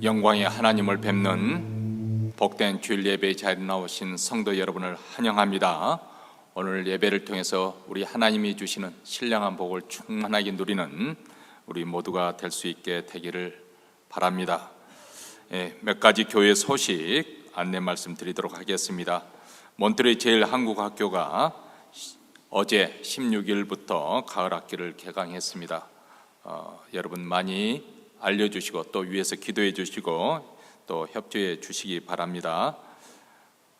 영광의 하나님을 뵙는 복된 주일 예배의 자리에 나오신 성도 여러분을 환영합니다. 오늘 예배를 통해서 우리 하나님이 주시는 신령한 복을 충만하게 누리는 우리 모두가 될 수 있게 되기를 바랍니다. 몇 가지 교회 소식 안내 말씀드리도록 하겠습니다. 몬트레이 제일한국학교가 어제 16일부터 가을 학기를 개강했습니다. 여러분 많이 알려주시고 또 위에서 기도해 주시고 또 협조해 주시기 바랍니다.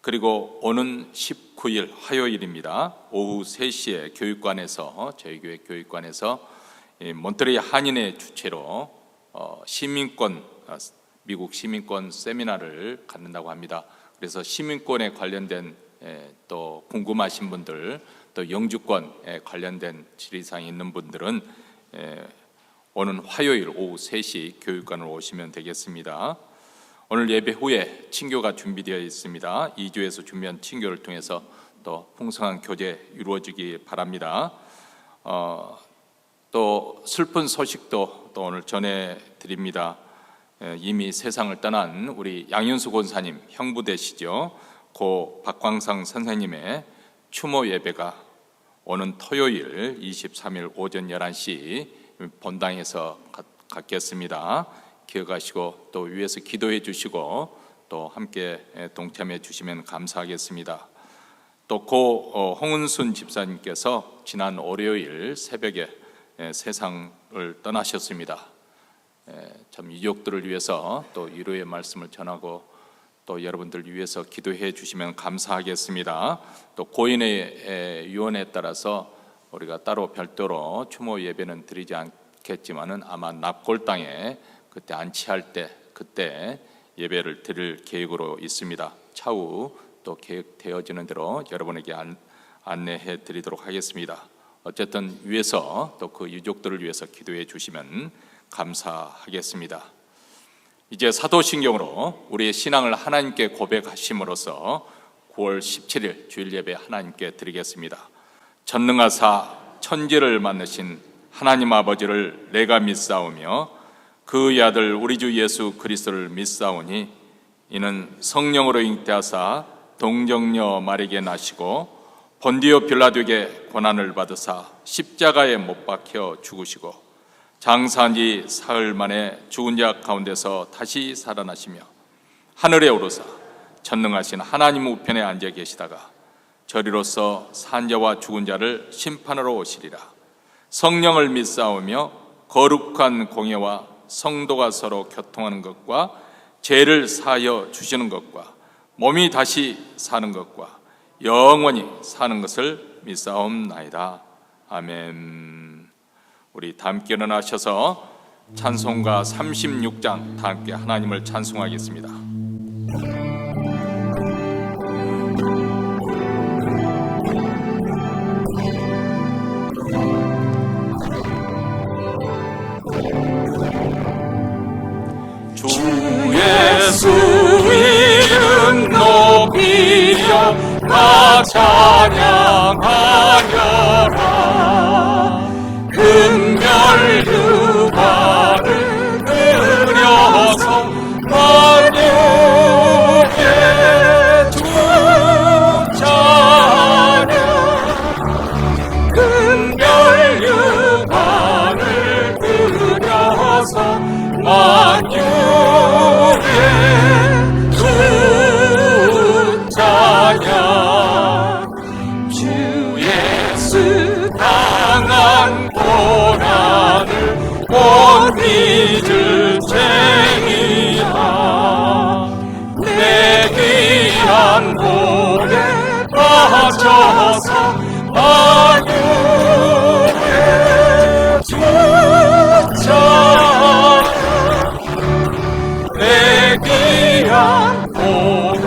그리고 오는 19일 화요일입니다. 오후 3시에 교육관에서, 저희 교회 교육관에서 몬트레이 한인회 주최로 미국 시민권 세미나를 갖는다고 합니다. 그래서 시민권에 관련된 또 궁금하신 분들, 또 영주권에 관련된 질의사항이 있는 분들은 오는 화요일 오후 3시 교육관으로 오시면 되겠습니다. 오늘 예배 후에 친교가 준비되어 있습니다. 2주에서 준비한 친교를 통해서 또 풍성한 교제 이루어지기 바랍니다. 또 슬픈 소식도 또 오늘 전해드립니다. 이미 세상을 떠난 우리 양윤수 권사님 형부 되시죠. 고 박광상 선생님의 추모 예배가 오는 토요일 23일 오전 11시 본당에서 갖겠습니다. 기억하시고 또 위에서 기도해 주시고 또 함께 동참해 주시면 감사하겠습니다. 또 고 홍은순 집사님께서 지난 월요일 새벽에 세상을 떠나셨습니다. 참 유족들을 위해서 또 위로의 말씀을 전하고 또 여러분들 위해서 기도해 주시면 감사하겠습니다. 또 고인의 유언에 따라서 우리가 따로 별도로 추모 예배는 드리지 않겠지만은 아마 납골당에 그때 안치할 때 그때 예배를 드릴 계획으로 있습니다. 차후 또 계획되어지는 대로 여러분에게 안내해 드리도록 하겠습니다. 어쨌든 위에서 또 그 유족들을 위해서 기도해 주시면 감사하겠습니다. 이제 사도신경으로 우리의 신앙을 하나님께 고백하심으로써 9월 17일 주일 예배 하나님께 드리겠습니다. 전능하사 천지를 만드신 하나님 아버지를 내가 믿사오며 그의 아들 우리 주 예수 그리스도를 믿사오니 이는 성령으로 잉태하사 동정녀 마리아에게 나시고 본디오 빌라도에게 고난을 받으사 십자가에 못 박혀 죽으시고 장사한 지 사흘 만에 죽은 자 가운데서 다시 살아나시며 하늘에 오르사 전능하신 하나님 우편에 앉아 계시다가 저리로서 산 자와 죽은 자를 심판하러 오시리라. 성령을 믿사오며 거룩한 공예와 성도가 서로 교통하는 것과 죄를 사하여 주시는 것과 몸이 다시 사는 것과 영원히 사는 것을 믿사옵나이다. 아멘. 우리 다 함께 일어나셔서 찬송가 36장 다 함께 하나님을 찬송하겠습니다. 예수 이름 높이며 다 찬양하여라. 금별 유화를 그려서 만유의 주 찬양. 금별 유화를 그려서 만유의 주 찬양. 주 예수 당한 고난을 못 잊을 죄이라. 내 귀한 볼에 빠져서 만유의 주 찬양. 내 귀한 볼에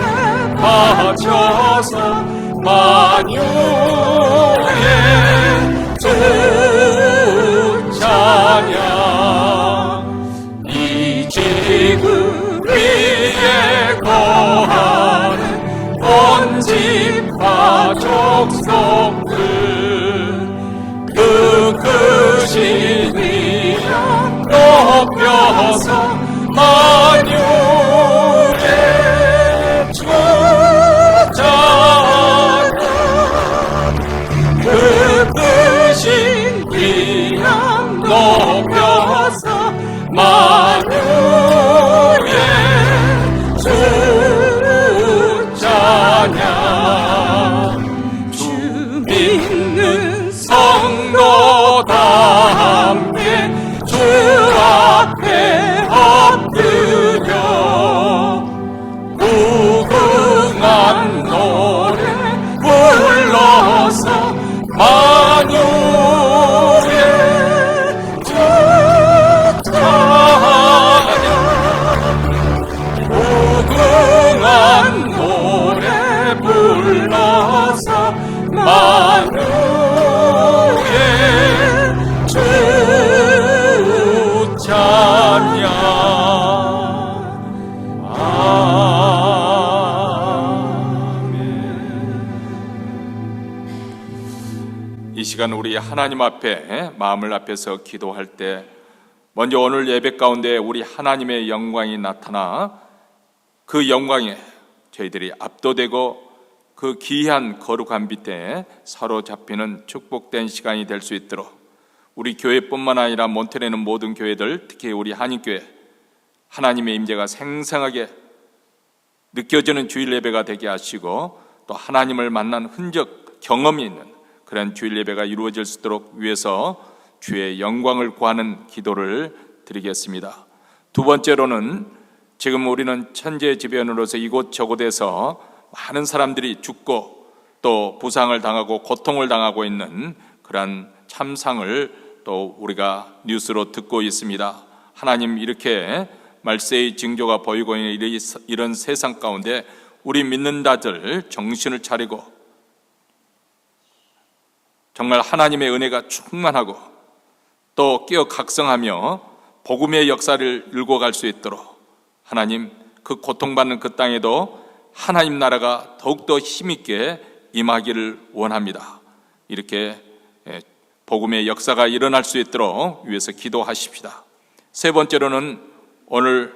빠져서 만유의 주 찬양. 이 지구 위에 거하는 온 집과 족속들 그 크신 이름 높여서 만유 시간 우리 하나님 앞에 마음을 앞에서 기도할 때 먼저 오늘 예배 가운데 우리 하나님의 영광이 나타나 그 영광에 저희들이 압도되고 그 귀한 거룩한 빛에 사로잡히는 축복된 시간이 될 수 있도록 우리 교회뿐만 아니라 몬테레는 모든 교회들, 특히 우리 한인교회 하나님의 임재가 생생하게 느껴지는 주일 예배가 되게 하시고 또 하나님을 만난 흔적, 경험이 있는 그런 주일 예배가 이루어질 수 있도록 위해서 주의 영광을 구하는 기도를 드리겠습니다. 두 번째로는 지금 우리는 천재지변으로서 이곳저곳에서 많은 사람들이 죽고 또 부상을 당하고 고통을 당하고 있는 그런 참상을 또 우리가 뉴스로 듣고 있습니다. 하나님, 이렇게 말세의 징조가 보이고 있는 이런 세상 가운데 우리 믿는 자들 정신을 차리고 정말 하나님의 은혜가 충만하고 또 깨어 각성하며 복음의 역사를 일궈갈 수 있도록 하나님, 그 고통받는 그 땅에도 하나님 나라가 더욱더 힘있게 임하기를 원합니다. 이렇게 복음의 역사가 일어날 수 있도록 위해서 기도하십시다. 세 번째로는 오늘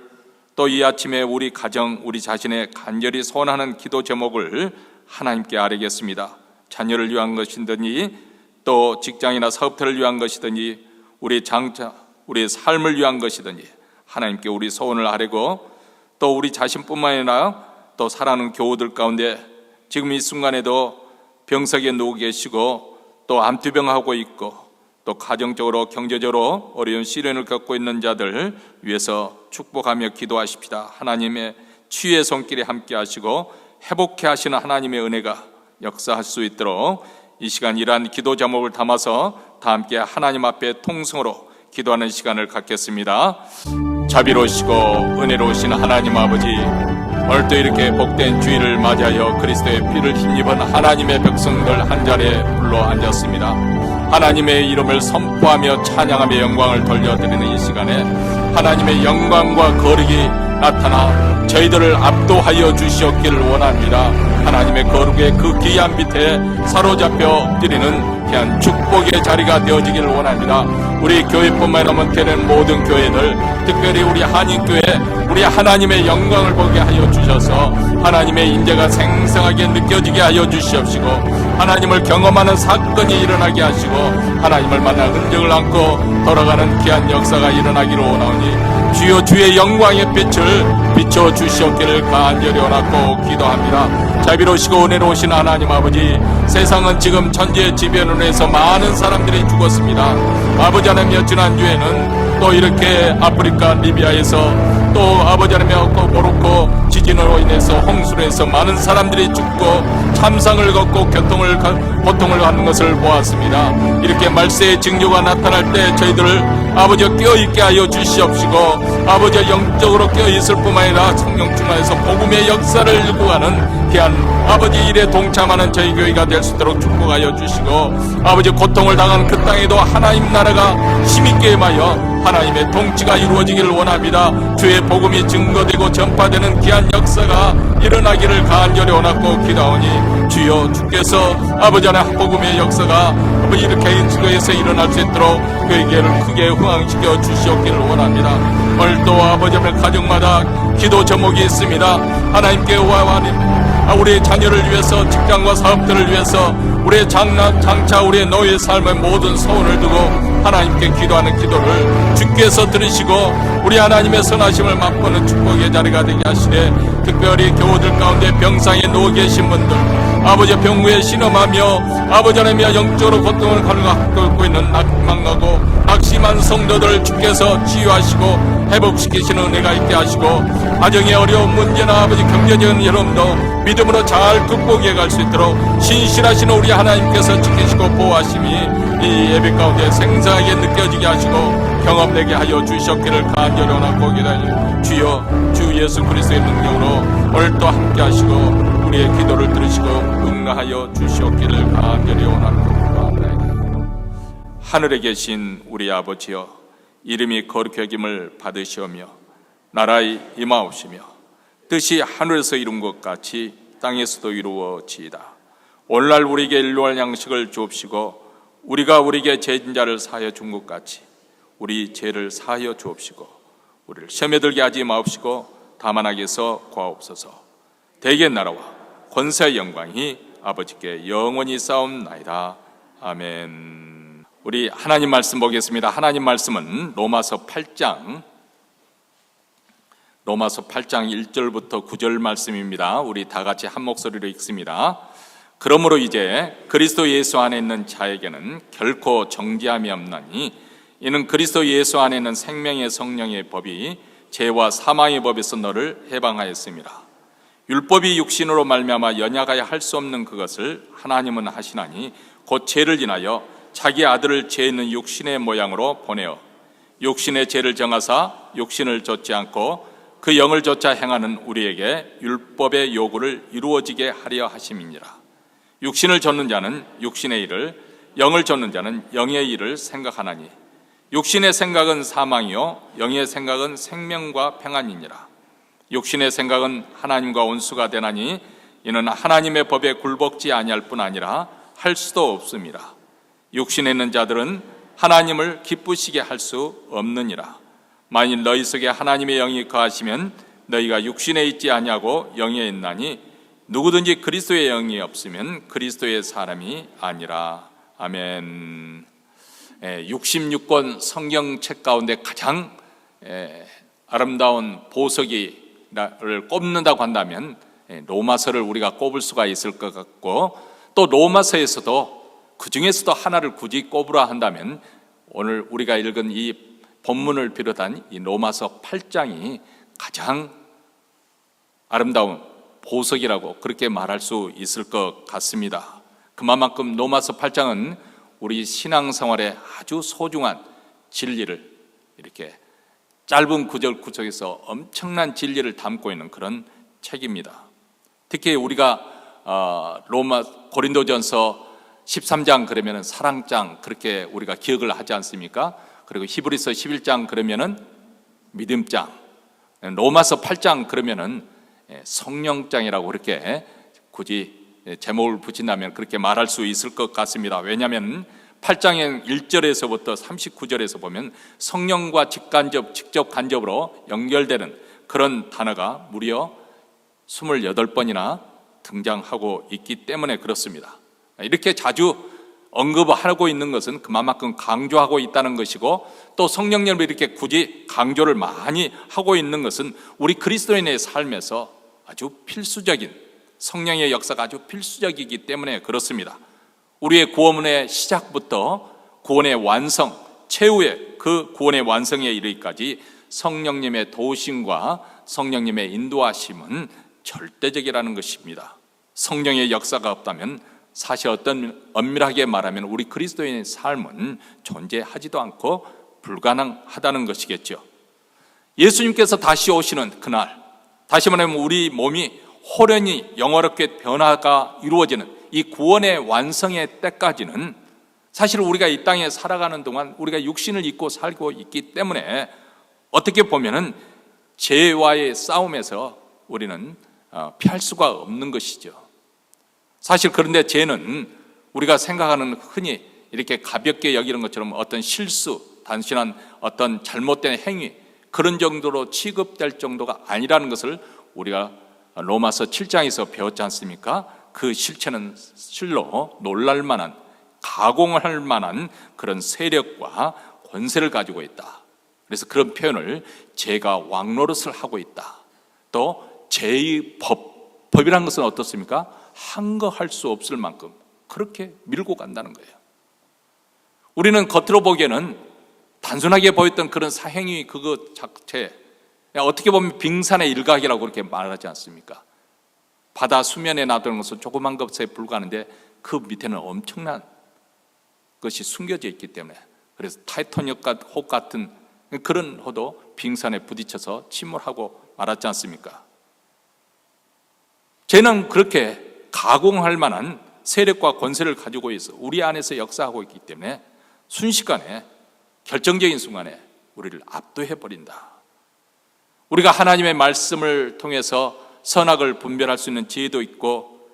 또 이 아침에 우리 가정, 우리 자신의 간절히 소원하는 기도 제목을 하나님께 아뢰겠습니다. 자녀를 위한 것이든지 또 직장이나 사업터를 위한 것이든지 우리 장차, 우리의 삶을 위한 것이든지 하나님께 우리 소원을 아뢰고 또 우리 자신뿐만 아니라 또 사랑하는 교우들 가운데 지금 이 순간에도 병석에 누워 계시고 또 암투병하고 있고 또 가정적으로 경제적으로 어려운 시련을 겪고 있는 자들 위해서 축복하며 기도하십시다. 하나님의 치유의 손길에 함께 하시고 회복해 하시는 하나님의 은혜가 역사할 수 있도록 이 시간 이러한 기도 제목을 담아서 다 함께 하나님 앞에 통성으로 기도하는 시간을 갖겠습니다. 자비로우시고 은혜로우신 하나님 아버지, 오늘도 이렇게 복된 주일을 맞이하여 그리스도의 피를 힘입은 하나님의 백성들 한 자리에 불러 앉았습니다. 하나님의 이름을 선포하며 찬양하며 영광을 돌려드리는 이 시간에 하나님의 영광과 거룩이 나타나 저희들을 압도하여 주시옵기를 원합니다. 하나님의 거룩의 그 귀한 빛에 사로잡혀 드리는 귀한 축복의 자리가 되어지기를 원합니다. 우리 교회뿐만 아니라 몬테레는 모든 교회들, 특별히 우리 한인교회, 우리 하나님의 영광을 보게 하여 주셔서 하나님의 인재가 생생하게 느껴지게 하여 주시옵시고 하나님을 경험하는 사건이 일어나게 하시고 하나님을 만난 흔적을 안고 돌아가는 귀한 역사가 일어나기를 원하오니 주여 주의 영광의 빛을 비춰 주시옵기를 간절히 원하고 기도합니다. 자비로우시고 은혜로우신 하나님 아버지, 세상은 지금 천재지변으로 해서 많은 사람들이 죽었습니다. 아버지 하나님, 지난주에는 또 이렇게 아프리카 리비아에서 또 아버지 하나님 또 모로코 지진으로 인해서 홍수로 해서 많은 사람들이 죽고 참상을 걷고 고통을 받는 것을 보았습니다. 이렇게 말세의 징조가 나타날 때 저희들을 아버지 깨어있게 하여 주시옵시고 아버지 영적으로 깨어있을 뿐만 아니라 성령 충만해서 복음의 역사를 일구 가는 귀한 아버지 일에 동참하는 저희 교회가 될 수 있도록 축복하여 주시고 아버지 고통을 당한 그 땅에도 하나님 나라가 힘있게 임하여 하나님의 통치가 이루어지기를 원합니다. 주의 복음이 증거되고 전파되는 귀한 역사가 일어나기를 간절히 원하고 기도하오니 주여 주께서 아버지 하나님 복음의 역사가 아버지 이렇게 인수교에서 일어날 수 있도록 그에게를 크게 흥황시켜 주시옵기를 원합니다. 오늘도 아버지 하나님 가정마다 기도 제목이 있습니다. 하나님께 우리의 자녀를 위해서, 직장과 사업들을 위해서, 우리의 장차 우리의 노예의 삶의 모든 소원을 두고 하나님께 기도하는 기도를 주께서 들으시고 우리 하나님의 선하심을 맛보는 축복의 자리가 되게 하시되 특별히 교우들 가운데 병상에 누워 계신 분들, 아버지 병무에 신음하며 아버지 하나님의 영적으로 고통을 겪고 있는 낙망하고 낙심한 성도들 주께서 치유하시고 회복시키시는 은혜가 있게 하시고 가정의 어려운 문제나 아버지 경제적인 여러분도 믿음으로 잘 극복해 갈 수 있도록 신실하신 우리 하나님께서 지키시고 보호하심이 이 예배 가운데 생생하게 느껴지게 하시고 경험되게 하여 주시옵기를 간절히 원하고 기다려 주여 주 예수 그리스도의 능력으로 오늘도 함께 하시고 우리의 기도를 들으시고 응하여 주시옵기를 간절히 원하는 것입니다. 하늘에 계신 우리 아버지여, 이름이 거룩히 여김을 받으시오며 나라의 임하옵시며 뜻이 하늘에서 이룬 것 같이 땅에서도 이루어지이다. 오늘날 우리에게 일용할 양식을 주옵시고 우리가 우리에게 죄진 자를 사하여 준 것 같이 우리 죄를 사하여 주옵시고 우리를 시험에 들게 하지 마옵시고 다만 악에서 구하옵소서. 대개 나라와 권세의 영광이 아버지께 영원히 쌓옵나이다. 아멘. 우리 하나님 말씀 보겠습니다. 하나님 말씀은 로마서 8장 1절부터 9절 말씀입니다. 우리 다 같이 한 목소리로 읽습니다. 그러므로 이제 그리스도 예수 안에 있는 자에게는 결코 정죄함이 없나니 이는 그리스도 예수 안에 있는 생명의 성령의 법이 죄와 사망의 법에서 너를 해방하였습니다. 율법이 육신으로 말미암아 연약하여 할 수 없는 그것을 하나님은 하시나니 곧 죄를 인하여 자기 아들을 죄 있는 육신의 모양으로 보내어 육신의 죄를 정하사 육신을 좇지 않고 그 영을 좇아 행하는 우리에게 율법의 요구를 이루어지게 하려 하심이니라. 육신을 좇는 자는 육신의 일을, 영을 좇는 자는 영의 일을 생각하나니 육신의 생각은 사망이요 영의 생각은 생명과 평안이니라. 육신의 생각은 하나님과 원수가 되나니 이는 하나님의 법에 굴복지 아니할 뿐 아니라 할 수도 없습니다. 육신에 있는 자들은 하나님을 기쁘시게 할 수 없느니라. 만일 너희 속에 하나님의 영이 거하시면 너희가 육신에 있지 아니하고 영에 있나니 누구든지 그리스도의 영이 없으면 그리스도의 사람이 아니라. 아멘. 66권 성경책 가운데 가장 아름다운 보석이를 꼽는다고 한다면 로마서를 우리가 꼽을 수가 있을 것 같고, 또 로마서에서도 그 중에서도 하나를 굳이 꼽으라 한다면 오늘 우리가 읽은 이 본문을 비롯한 이 로마서 8장이 가장 아름다운 보석이라고 그렇게 말할 수 있을 것 같습니다. 그만큼 로마서 8장은 우리 신앙생활에 아주 소중한 진리를, 이렇게 짧은 구절 구석에서 엄청난 진리를 담고 있는 그런 책입니다. 특히 우리가 고린도전서 13장 그러면은 사랑장 그렇게 우리가 기억을 하지 않습니까? 그리고 히브리서 11장 그러면은 믿음장, 로마서 8장 그러면은 성령장이라고 그렇게 굳이 제목을 붙인다면 그렇게 말할 수 있을 것 같습니다. 왜냐하면 8장의 1절에서부터 39절에서 보면 성령과 직접 간접으로 연결되는 그런 단어가 무려 28번이나 등장하고 있기 때문에 그렇습니다. 이렇게 자주 언급하고 있는 것은 그만큼 강조하고 있다는 것이고, 또 성령님을 이렇게 굳이 강조를 많이 하고 있는 것은 우리 그리스도인의 삶에서 아주 필수적인, 성령의 역사가 아주 필수적이기 때문에 그렇습니다. 우리의 구원의 시작부터 구원의 완성, 최후의 그 구원의 완성에 이르기까지 성령님의 도우심과 성령님의 인도하심은 절대적이라는 것입니다. 성령의 역사가 없다면 사실 엄밀하게 말하면 우리 그리스도인의 삶은 존재하지도 않고 불가능하다는 것이겠죠. 예수님께서 다시 오시는 그날, 다시 말하면 우리 몸이 호련히 영화롭게 변화가 이루어지는 이 구원의 완성의 때까지는 사실 우리가 이 땅에 살아가는 동안 우리가 육신을 입고 살고 있기 때문에 어떻게 보면은 죄와의 싸움에서 우리는 피할 수가 없는 것이죠. 사실 그런데 죄는 우리가 생각하는 흔히 이렇게 가볍게 여기는 것처럼 어떤 실수, 단순한 어떤 잘못된 행위, 그런 정도로 취급될 정도가 아니라는 것을 우리가 로마서 7장에서 배웠지 않습니까? 그 실체는 실로 놀랄 만한, 가공할 만한 그런 세력과 권세를 가지고 있다. 그래서 그런 표현을 죄가 왕노릇을 하고 있다. 또 죄의 법이라는 것은 어떻습니까? 한거할 수 없을 만큼 그렇게 밀고 간다는 거예요. 우리는 겉으로 보기에는 단순하게 보였던 그런 사행위 그것 자체, 어떻게 보면 빙산의 일각이라고 그렇게 말하지 않습니까? 바다 수면에 놔두는 것은 조그만 것에 불과한데 그 밑에는 엄청난 것이 숨겨져 있기 때문에, 그래서 타이타닉 혹 같은 그런 호도 빙산에 부딪혀서 침몰하고 말았지 않습니까? 죄는 그렇게 가공할 만한 세력과 권세를 가지고 있어 우리 안에서 역사하고 있기 때문에 순식간에, 결정적인 순간에 우리를 압도해버린다. 우리가 하나님의 말씀을 통해서 선악을 분별할 수 있는 지혜도 있고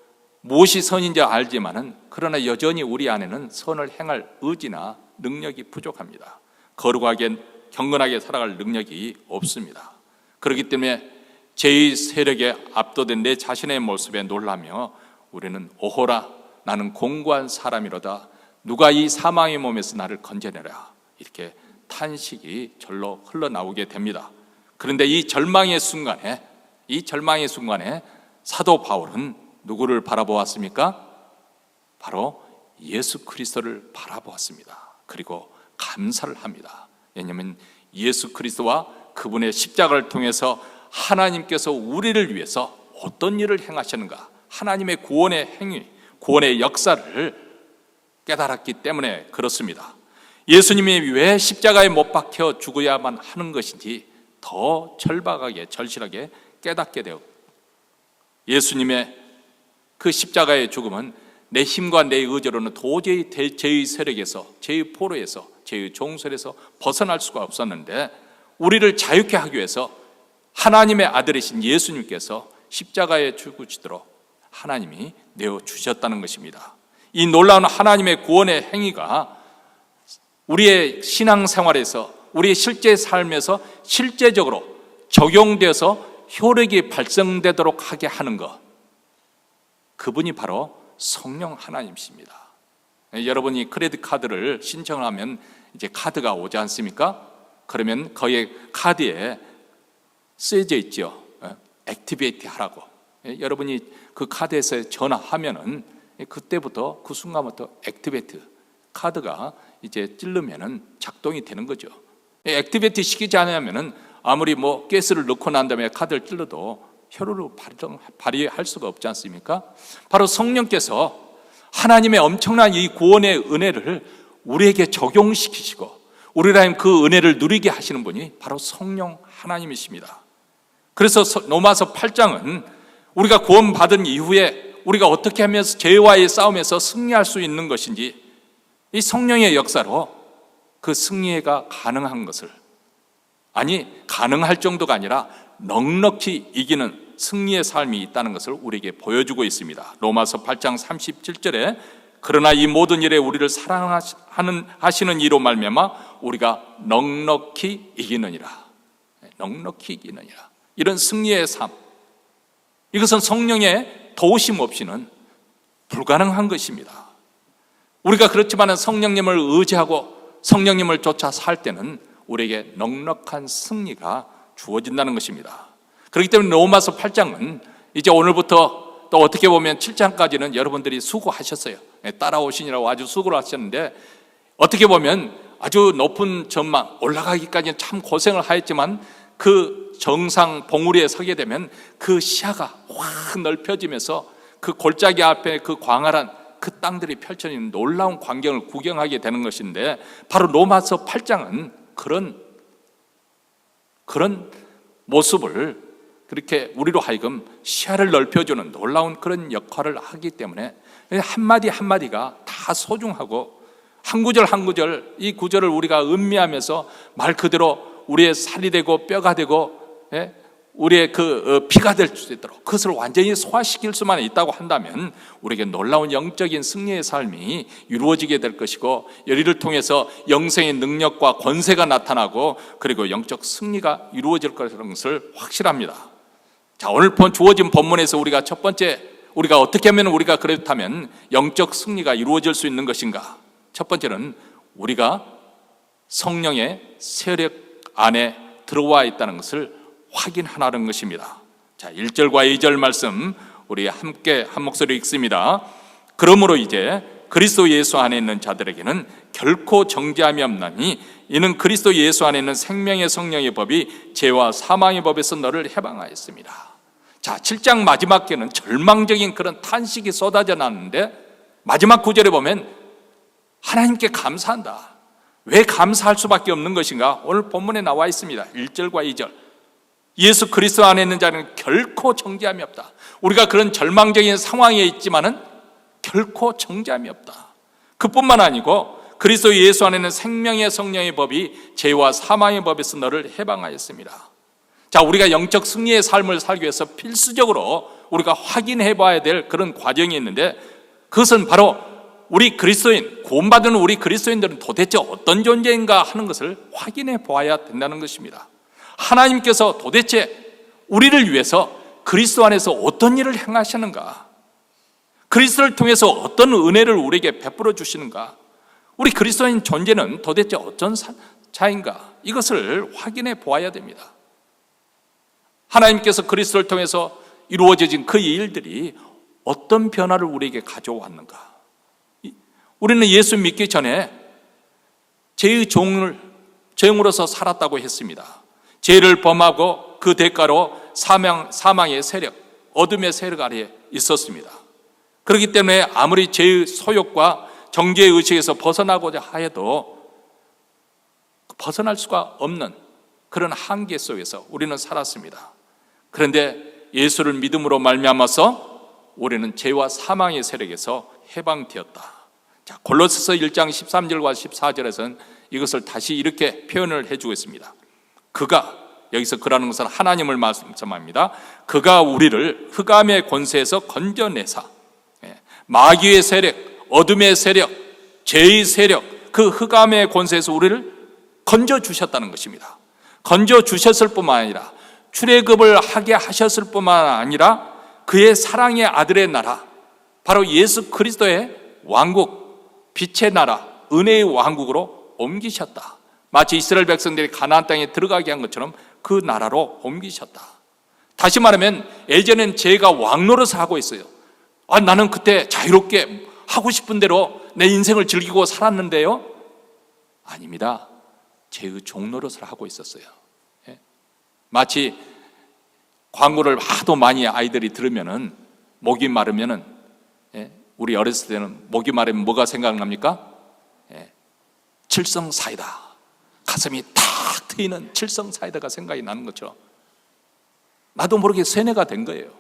무엇이 선인지 알지만은 그러나 여전히 우리 안에는 선을 행할 의지나 능력이 부족합니다. 거룩하게 경건하게 살아갈 능력이 없습니다. 그렇기 때문에 죄의 세력에 압도된 내 자신의 모습에 놀라며 우리는 오호라 나는 공고한 사람이로다 누가 이 사망의 몸에서 나를 건져내라 이렇게 탄식이 절로 흘러나오게 됩니다. 그런데 이 절망의 순간에 사도 바울은 누구를 바라보았습니까? 바로 예수 그리스도를 바라보았습니다. 그리고 감사를 합니다. 왜냐하면 예수 그리스도와 그분의 십자가를 통해서 하나님께서 우리를 위해서 어떤 일을 행하셨는가, 하나님의 구원의 행위, 구원의 역사를 깨달았기 때문에 그렇습니다. 예수님이 왜 십자가에 못 박혀 죽어야만 하는 것인지 더 절박하게 절실하게 깨닫게 되고, 예수님의 그 십자가의 죽음은 내 힘과 내 의지로는 도저히 죄의 세력에서, 죄의 포로에서, 죄의 종설에서 벗어날 수가 없었는데 우리를 자유케 하기 위해서 하나님의 아들이신 예수님께서 십자가에 죽으시도록 하나님이 내어주셨다는 것입니다. 이 놀라운 하나님의 구원의 행위가 우리의 신앙생활에서, 우리의 실제 삶에서 실제적으로 적용돼서 효력이 발생되도록 하게 하는 것, 그분이 바로 성령 하나님이십니다. 여러분이 크레딧 카드를 신청하면 이제 카드가 오지 않습니까? 그러면 거기에 카드에 쓰여져 있죠. 액티베이트 하라고. 여러분이 그 카드에서 전화하면은 그때부터 그 순간부터 액티베이트 카드가 이제 찌르면은 작동이 되는 거죠. 액티베이트 시키지 않으면은 아무리 뭐 가스를 넣고 난 다음에 카드를 찔러도 효력을 발휘할 수가 없지 않습니까? 바로 성령께서 하나님의 엄청난 이 구원의 은혜를 우리에게 적용시키시고 우리라면 그 은혜를 누리게 하시는 분이 바로 성령 하나님이십니다. 그래서 로마서 8장은 우리가 구원받은 이후에 우리가 어떻게 하면서 죄와의 싸움에서 승리할 수 있는 것인지, 이 성령의 역사로 그 승리가 가능한 것을, 아니 가능할 정도가 아니라 넉넉히 이기는 승리의 삶이 있다는 것을 우리에게 보여주고 있습니다. 로마서 8장 37절에 그러나 이 모든 일에 우리를 사랑하시는 이로 말미암아 우리가 넉넉히 이기느니라. 넉넉히 이기느니라. 이런 승리의 삶, 이것은 성령의 도우심 없이는 불가능한 것입니다. 우리가 그렇지만 성령님을 의지하고 성령님을 쫓아 살 때는 우리에게 넉넉한 승리가 주어진다는 것입니다. 그렇기 때문에 로마서 8장은 이제 오늘부터 또 어떻게 보면 7장까지는 여러분들이 수고하셨어요. 따라오시느라고 아주 수고를 하셨는데, 어떻게 보면 아주 높은 전망, 올라가기까지는 참 고생을 하였지만 그 정상 봉우리에 서게 되면 그 시야가 확 넓혀지면서 그 골짜기 앞에 그 광활한 그 땅들이 펼쳐지는 놀라운 광경을 구경하게 되는 것인데, 바로 로마서 8장은 그런 모습을 그렇게 우리로 하여금 시야를 넓혀주는 놀라운 그런 역할을 하기 때문에 한마디 한마디가 다 소중하고, 한 구절 한 구절, 이 구절을 우리가 음미하면서 말 그대로 우리의 살이 되고 뼈가 되고 우리의 그 피가 될 수 있도록 그것을 완전히 소화시킬 수만 있다고 한다면 우리에게 놀라운 영적인 승리의 삶이 이루어지게 될 것이고, 이를 통해서 영생의 능력과 권세가 나타나고 그리고 영적 승리가 이루어질 것이라는 것을 확실합니다. 자, 오늘 주어진 본문에서 우리가 첫 번째, 우리가 어떻게 하면 우리가 그렇다면 영적 승리가 이루어질 수 있는 것인가? 첫 번째는 우리가 성령의 세력 안에 들어와 있다는 것을 확인하라는 것입니다. 자, 1절과 2절 말씀 우리 함께 한 목소리 읽습니다. 그러므로 이제 그리스도 예수 안에 있는 자들에게는 결코 정죄함이 없나니 이는 그리스도 예수 안에 있는 생명의 성령의 법이 죄와 사망의 법에서 너를 해방하였습니다. 자, 7장 마지막 게는 절망적인 그런 탄식이 쏟아져 나는데, 마지막 구절에 보면 하나님께 감사한다. 왜 감사할 수밖에 없는 것인가? 오늘 본문에 나와 있습니다. 1절과 2절. 예수 그리스도 안에 있는 자는 결코 정죄함이 없다. 우리가 그런 절망적인 상황에 있지만은 결코 정죄함이 없다. 그뿐만 아니고 그리스도 예수 안에는 생명의 성령의 법이 죄와 사망의 법에서 너를 해방하였습니다. 자, 우리가 영적 승리의 삶을 살기 위해서 필수적으로 우리가 확인해 봐야 될 그런 과정이 있는데, 그것은 바로 우리 그리스도인, 구원받은 우리 그리스도인들은 도대체 어떤 존재인가 하는 것을 확인해 보아야 된다는 것입니다. 하나님께서 도대체 우리를 위해서 그리스도 안에서 어떤 일을 행하시는가, 그리스도를 통해서 어떤 은혜를 우리에게 베풀어 주시는가, 우리 그리스도인 존재는 도대체 어떤 자인가, 이것을 확인해 보아야 됩니다. 하나님께서 그리스도를 통해서 이루어진 그 일들이 어떤 변화를 우리에게 가져왔는가. 우리는 예수 믿기 전에 죄의 종으로서 살았다고 했습니다. 죄를 범하고 그 대가로 사망의 세력, 어둠의 세력 아래에 있었습니다. 그렇기 때문에 아무리 죄의 소욕과 정죄의 의식에서 벗어나고자 하여도 벗어날 수가 없는 그런 한계 속에서 우리는 살았습니다. 그런데 예수를 믿음으로 말미암아서 우리는 죄와 사망의 세력에서 해방되었다. 자, 골로새서 1장 13절과 14절에서는 이것을 다시 이렇게 표현을 해주고 있습니다. 그가, 여기서 그라는 것은 하나님을 말씀합니다. 그가 우리를 흑암의 권세에서 건져내사 마귀의 세력, 어둠의 세력, 죄의 세력, 그 흑암의 권세에서 우리를 건져주셨다는 것입니다. 건져주셨을 뿐만 아니라 출애굽을 하게 하셨을 뿐만 아니라 그의 사랑의 아들의 나라, 바로 예수 그리스도의 왕국, 빛의 나라, 은혜의 왕국으로 옮기셨다. 마치 이스라엘 백성들이 가나안 땅에 들어가게 한 것처럼 그 나라로 옮기셨다. 다시 말하면 예전엔 죄가 왕노릇을 하고 있어요. 나는 그때 자유롭게 하고 싶은 대로 내 인생을 즐기고 살았는데요. 아닙니다. 죄의 종노릇을 하고 있었어요. 마치 광고를 하도 많이 아이들이 들으면은 목이 마르면은, 우리 어렸을 때는 목이 마르면 뭐가 생각납니까? 칠성사이다. 가슴이 탁 트이는 칠성사이다가 생각이 나는 것처럼 나도 모르게 세뇌가 된 거예요.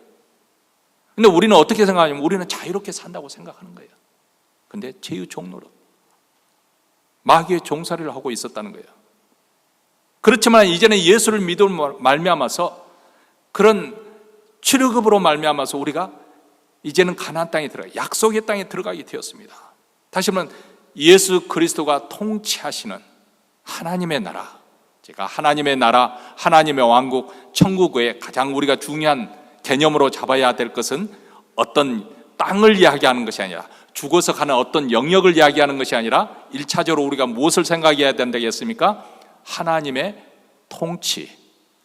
근데 우리는 어떻게 생각하냐면 우리는 자유롭게 산다고 생각하는 거예요. 근데 죄의 종노릇, 마귀의 종살이를 하고 있었다는 거예요. 그렇지만 이제는 예수를 믿음으로 말미암아서, 그런 출애굽으로 말미암아서 우리가 이제는 가나안 땅에 약속의 땅에 들어가게 되었습니다. 다시 말하면 예수 그리스도가 통치하시는 하나님의 나라, 제가 하나님의 나라, 하나님의 왕국, 천국의 가장 우리가 중요한 개념으로 잡아야 될 것은 어떤 땅을 이야기하는 것이 아니라, 죽어서 가는 어떤 영역을 이야기하는 것이 아니라 1차적으로 우리가 무엇을 생각해야 된다고 했습니까? 하나님의 통치,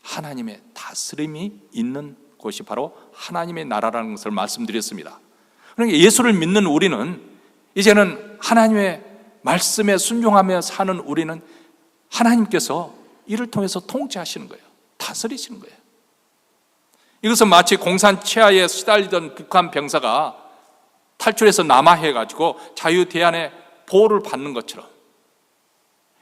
하나님의 다스림이 있는 곳이 바로 하나님의 나라라는 것을 말씀드렸습니다. 그러니까 예수를 믿는 우리는 이제는 하나님의 말씀에 순종하며 사는 우리는 하나님께서 이를 통해서 통치하시는 거예요. 다스리시는 거예요. 이것은 마치 공산 치하에 시달리던 북한 병사가 탈출해서 남하해가지고 자유대안의 보호를 받는 것처럼,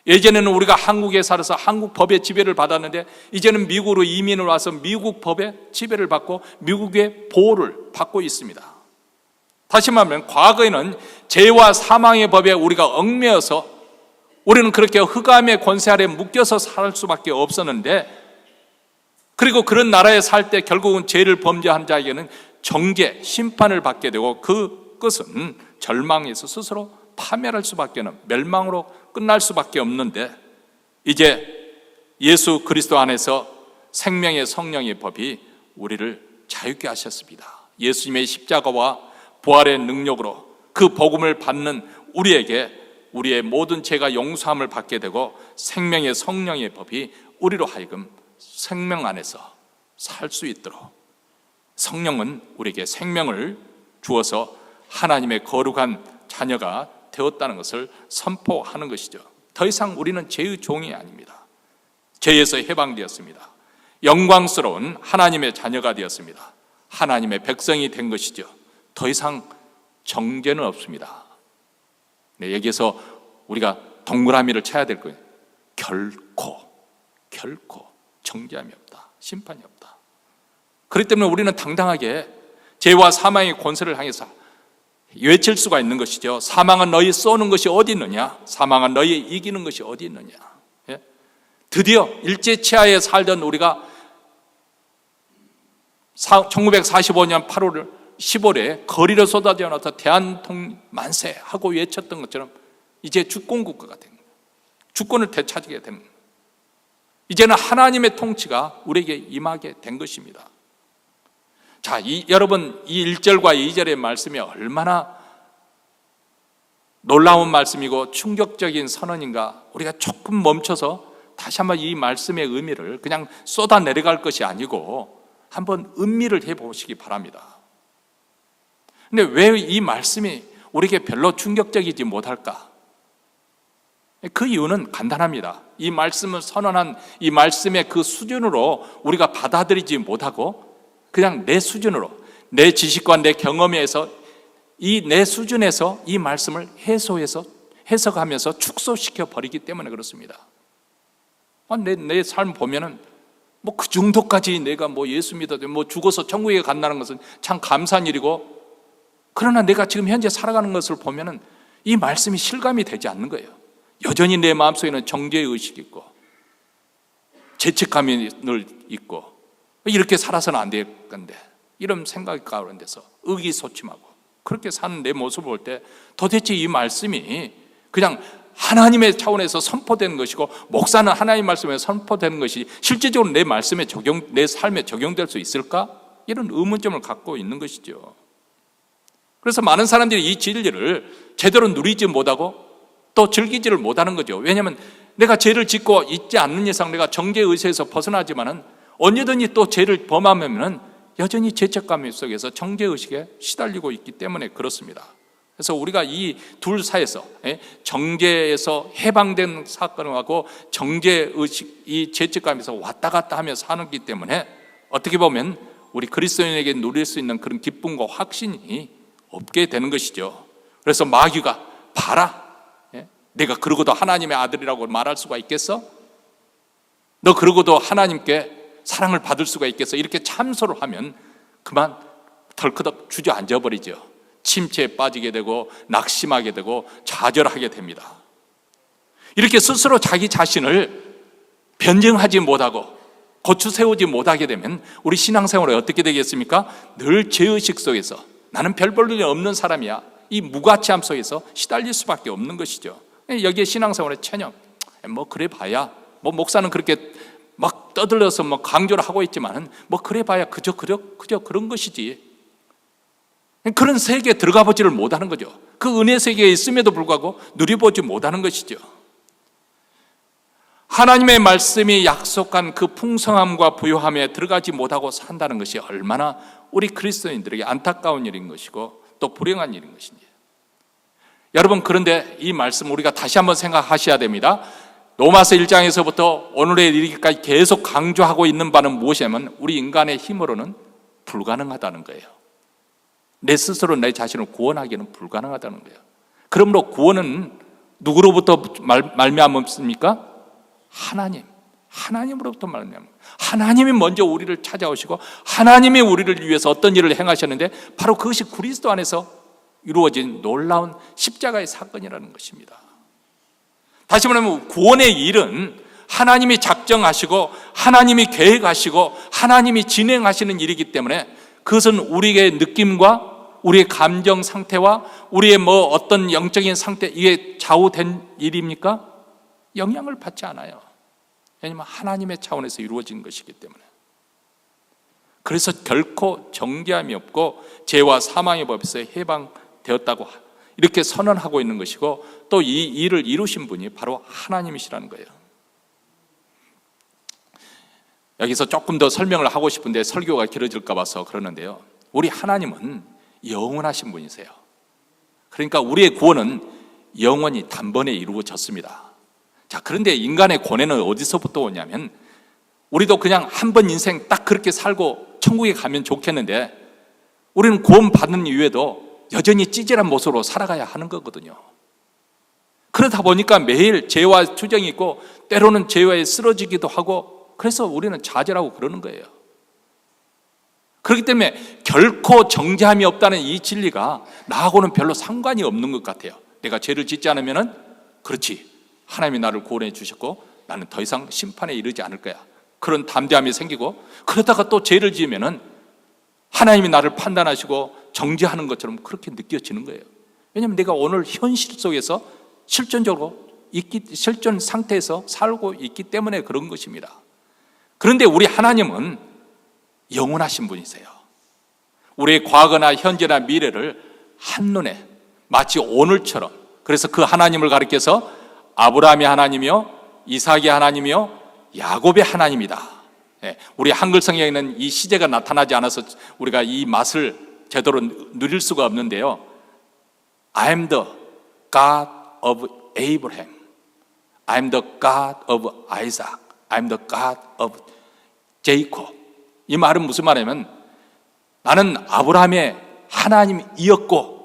예전에는 우리가 한국에 살아서 한국 법의 지배를 받았는데 이제는 미국으로 이민을 와서 미국 법의 지배를 받고 미국의 보호를 받고 있습니다. 다시 말하면 과거에는 죄와 사망의 법에 우리가 얽매여서 우리는 그렇게 흑암의 권세 아래 묶여서 살 수밖에 없었는데, 그리고 그런 나라에 살 때 결국은 죄를 범죄한 자에게는 정죄, 심판을 받게 되고 그것은 절망에서 스스로 파멸할 수밖에 없는, 멸망으로 끝날 수밖에 없는데, 이제 예수 그리스도 안에서 생명의 성령의 법이 우리를 자유케 하셨습니다. 예수님의 십자가와 부활의 능력으로 그 복음을 받는 우리에게 우리의 모든 죄가 용서함을 받게 되고 생명의 성령의 법이 우리로 하여금 생명 안에서 살 수 있도록, 성령은 우리에게 생명을 주어서 하나님의 거룩한 자녀가 되었다는 것을 선포하는 것이죠. 더 이상 우리는 죄의 종이 아닙니다. 죄에서 해방되었습니다. 영광스러운 하나님의 자녀가 되었습니다. 하나님의 백성이 된 것이죠. 더 이상 정죄는 없습니다. 여기에서 우리가 동그라미를 쳐야 될 거예요. 결코 정죄함이 없다, 심판이 없다. 그렇기 때문에 우리는 당당하게 죄와 사망의 권세를 향해서 외칠 수가 있는 것이죠. 사망은 너희 쏘는 것이 어디 있느냐? 사망은 너희 이기는 것이 어디 있느냐? 드디어 일제 치하에 살던 우리가 1945년 8월 10월에 거리로 쏟아져 나서 대한통 만세 하고 외쳤던 것처럼 이제 주권국가가 된 거예요. 주권을 되찾게 된 거예요. 이제는 하나님의 통치가 우리에게 임하게 된 것입니다. 자, 여러분, 이 1절과 2절의 말씀이 얼마나 놀라운 말씀이고 충격적인 선언인가. 우리가 조금 멈춰서 다시 한번 이 말씀의 의미를 그냥 쏟아 내려갈 것이 아니고 한번 음미를 해보시기 바랍니다. 근데 왜 이 말씀이 우리에게 별로 충격적이지 못할까? 그 이유는 간단합니다. 이 말씀을 선언한 이 말씀의 그 수준으로 우리가 받아들이지 못하고 그냥 내 수준으로, 내 지식과 내 경험에서 이 내 수준에서 이 말씀을 해석하면서 축소시켜 버리기 때문에 그렇습니다. 내 삶 보면은 뭐 그 정도까지 내가 뭐 예수 믿어도 뭐 죽어서 천국에 간다는 것은 참 감사한 일이고, 그러나 내가 지금 현재 살아가는 것을 보면은 이 말씀이 실감이 되지 않는 거예요. 여전히 내 마음속에는 정죄의식이 있고 죄책감이 늘 있고 이렇게 살아서는 안 될 건데 이런 생각이 가운데서 의기소침하고 그렇게 사는 내 모습을 볼 때 도대체 이 말씀이 그냥 하나님의 차원에서 선포되는 것이고 목사는 하나님의 말씀에 선포되는 것이 실제적으로 내 말씀에 내 삶에 적용될 수 있을까? 이런 의문점을 갖고 있는 것이죠. 그래서 많은 사람들이 이 진리를 제대로 누리지 못하고 또 즐기지를 못하는 거죠. 왜냐하면 내가 죄를 짓고 있지 않는 이상 내가 정죄의식에서 벗어나지만은 언제든지 또 죄를 범하면은 여전히 죄책감 속에서 정죄의식에 시달리고 있기 때문에 그렇습니다. 그래서 우리가 이 둘 사이에서 정죄에서 해방된 사건하고 정죄의식, 이 죄책감에서 왔다 갔다 하며 사는기 때문에 어떻게 보면 우리 그리스도인에게 누릴 수 있는 그런 기쁨과 확신이 없게 되는 것이죠. 그래서 마귀가 봐라, 내가 그러고도 하나님의 아들이라고 말할 수가 있겠어? 너 그러고도 하나님께 사랑을 받을 수가 있겠어? 이렇게 참소를 하면 그만 덜커덕 주저앉아 버리죠. 침체에 빠지게 되고 낙심하게 되고 좌절하게 됩니다. 이렇게 스스로 자기 자신을 변증하지 못하고 고추 세우지 못하게 되면 우리 신앙생활이 어떻게 되겠습니까? 늘 죄의식 속에서 나는 별 볼 일이 없는 사람이야, 이 무가치함 속에서 시달릴 수밖에 없는 것이죠. 여기에 신앙생활의 체념, 뭐 그래 봐야, 뭐 목사는 그렇게 막 떠들어서 뭐 강조를 하고 있지만은 뭐 그래 봐야 그저 그런 것이지. 그런 세계에 들어가 보지를 못하는 거죠. 그 은혜 세계에 있음에도 불구하고 누려보지 못하는 것이죠. 하나님의 말씀이 약속한 그 풍성함과 부요함에 들어가지 못하고 산다는 것이 얼마나 우리 그리스도인들에게 안타까운 일인 것이고 또 불행한 일인 것인지. 여러분, 그런데 이 말씀 우리가 다시 한번 생각하셔야 됩니다. 로마서 1장에서부터 오늘에 이르기까지 계속 강조하고 있는 바는 무엇이냐면 우리 인간의 힘으로는 불가능하다는 거예요. 내 스스로 내 자신을 구원하기는 불가능하다는 거예요. 그러므로 구원은 누구로부터 말미암습니까? 하나님으로부터 말미암습니다. 하나님이 먼저 우리를 찾아오시고 하나님이 우리를 위해서 어떤 일을 행하셨는데 바로 그것이 그리스도 안에서 이루어진 놀라운 십자가의 사건이라는 것입니다. 다시 말하면 구원의 일은 하나님이 작정하시고 하나님이 계획하시고 하나님이 진행하시는 일이기 때문에 그것은 우리의 느낌과 우리의 감정 상태와 우리의 뭐 어떤 영적인 상태, 이게 좌우된 일입니까? 영향을 받지 않아요. 왜냐하면 하나님의 차원에서 이루어진 것이기 때문에. 그래서 결코 정죄함이 없고 죄와 사망의 법에서 해방되었다고 이렇게 선언하고 있는 것이고 또 이 일을 이루신 분이 바로 하나님이시라는 거예요. 여기서 조금 더 설명을 하고 싶은데 설교가 길어질까 봐서 그러는데요. 우리 하나님은 영원하신 분이세요. 그러니까 우리의 구원은 영원히 단번에 이루어졌습니다. 자, 그런데 인간의 고뇌는 어디서부터 오냐면 우리도 그냥 한 번 인생 딱 그렇게 살고 천국에 가면 좋겠는데 우리는 구원 받는 이후에도 여전히 찌질한 모습으로 살아가야 하는 거거든요. 그러다 보니까 매일 죄와 투정이 있고 때로는 죄와에 쓰러지기도 하고 그래서 우리는 좌절하고 그러는 거예요. 그렇기 때문에 결코 정죄함이 없다는 이 진리가 나하고는 별로 상관이 없는 것 같아요. 내가 죄를 짓지 않으면은 그렇지, 하나님이 나를 구원해 주셨고 나는 더 이상 심판에 이르지 않을 거야, 그런 담대함이 생기고, 그러다가 또 죄를 지으면은 하나님이 나를 판단하시고 정죄하는 것처럼 그렇게 느껴지는 거예요. 왜냐하면 내가 오늘 현실 속에서 실존 상태에서 살고 있기 때문에 그런 것입니다. 그런데 우리 하나님은 영원하신 분이세요. 우리의 과거나 현재나 미래를 한눈에 마치 오늘처럼, 그래서 그 하나님을 가리켜서 아브라함의 하나님이요, 이삭의 하나님이요, 야곱의 하나님이다. 우리 한글 성경에는 이 시제가 나타나지 않아서 우리가 이 맛을 제대로 누릴 수가 없는데요. I am the God of Abraham. I am the God of Isaac. I am the God of Jacob. 이 말은 무슨 말이냐면 나는 아브라함의 하나님이었고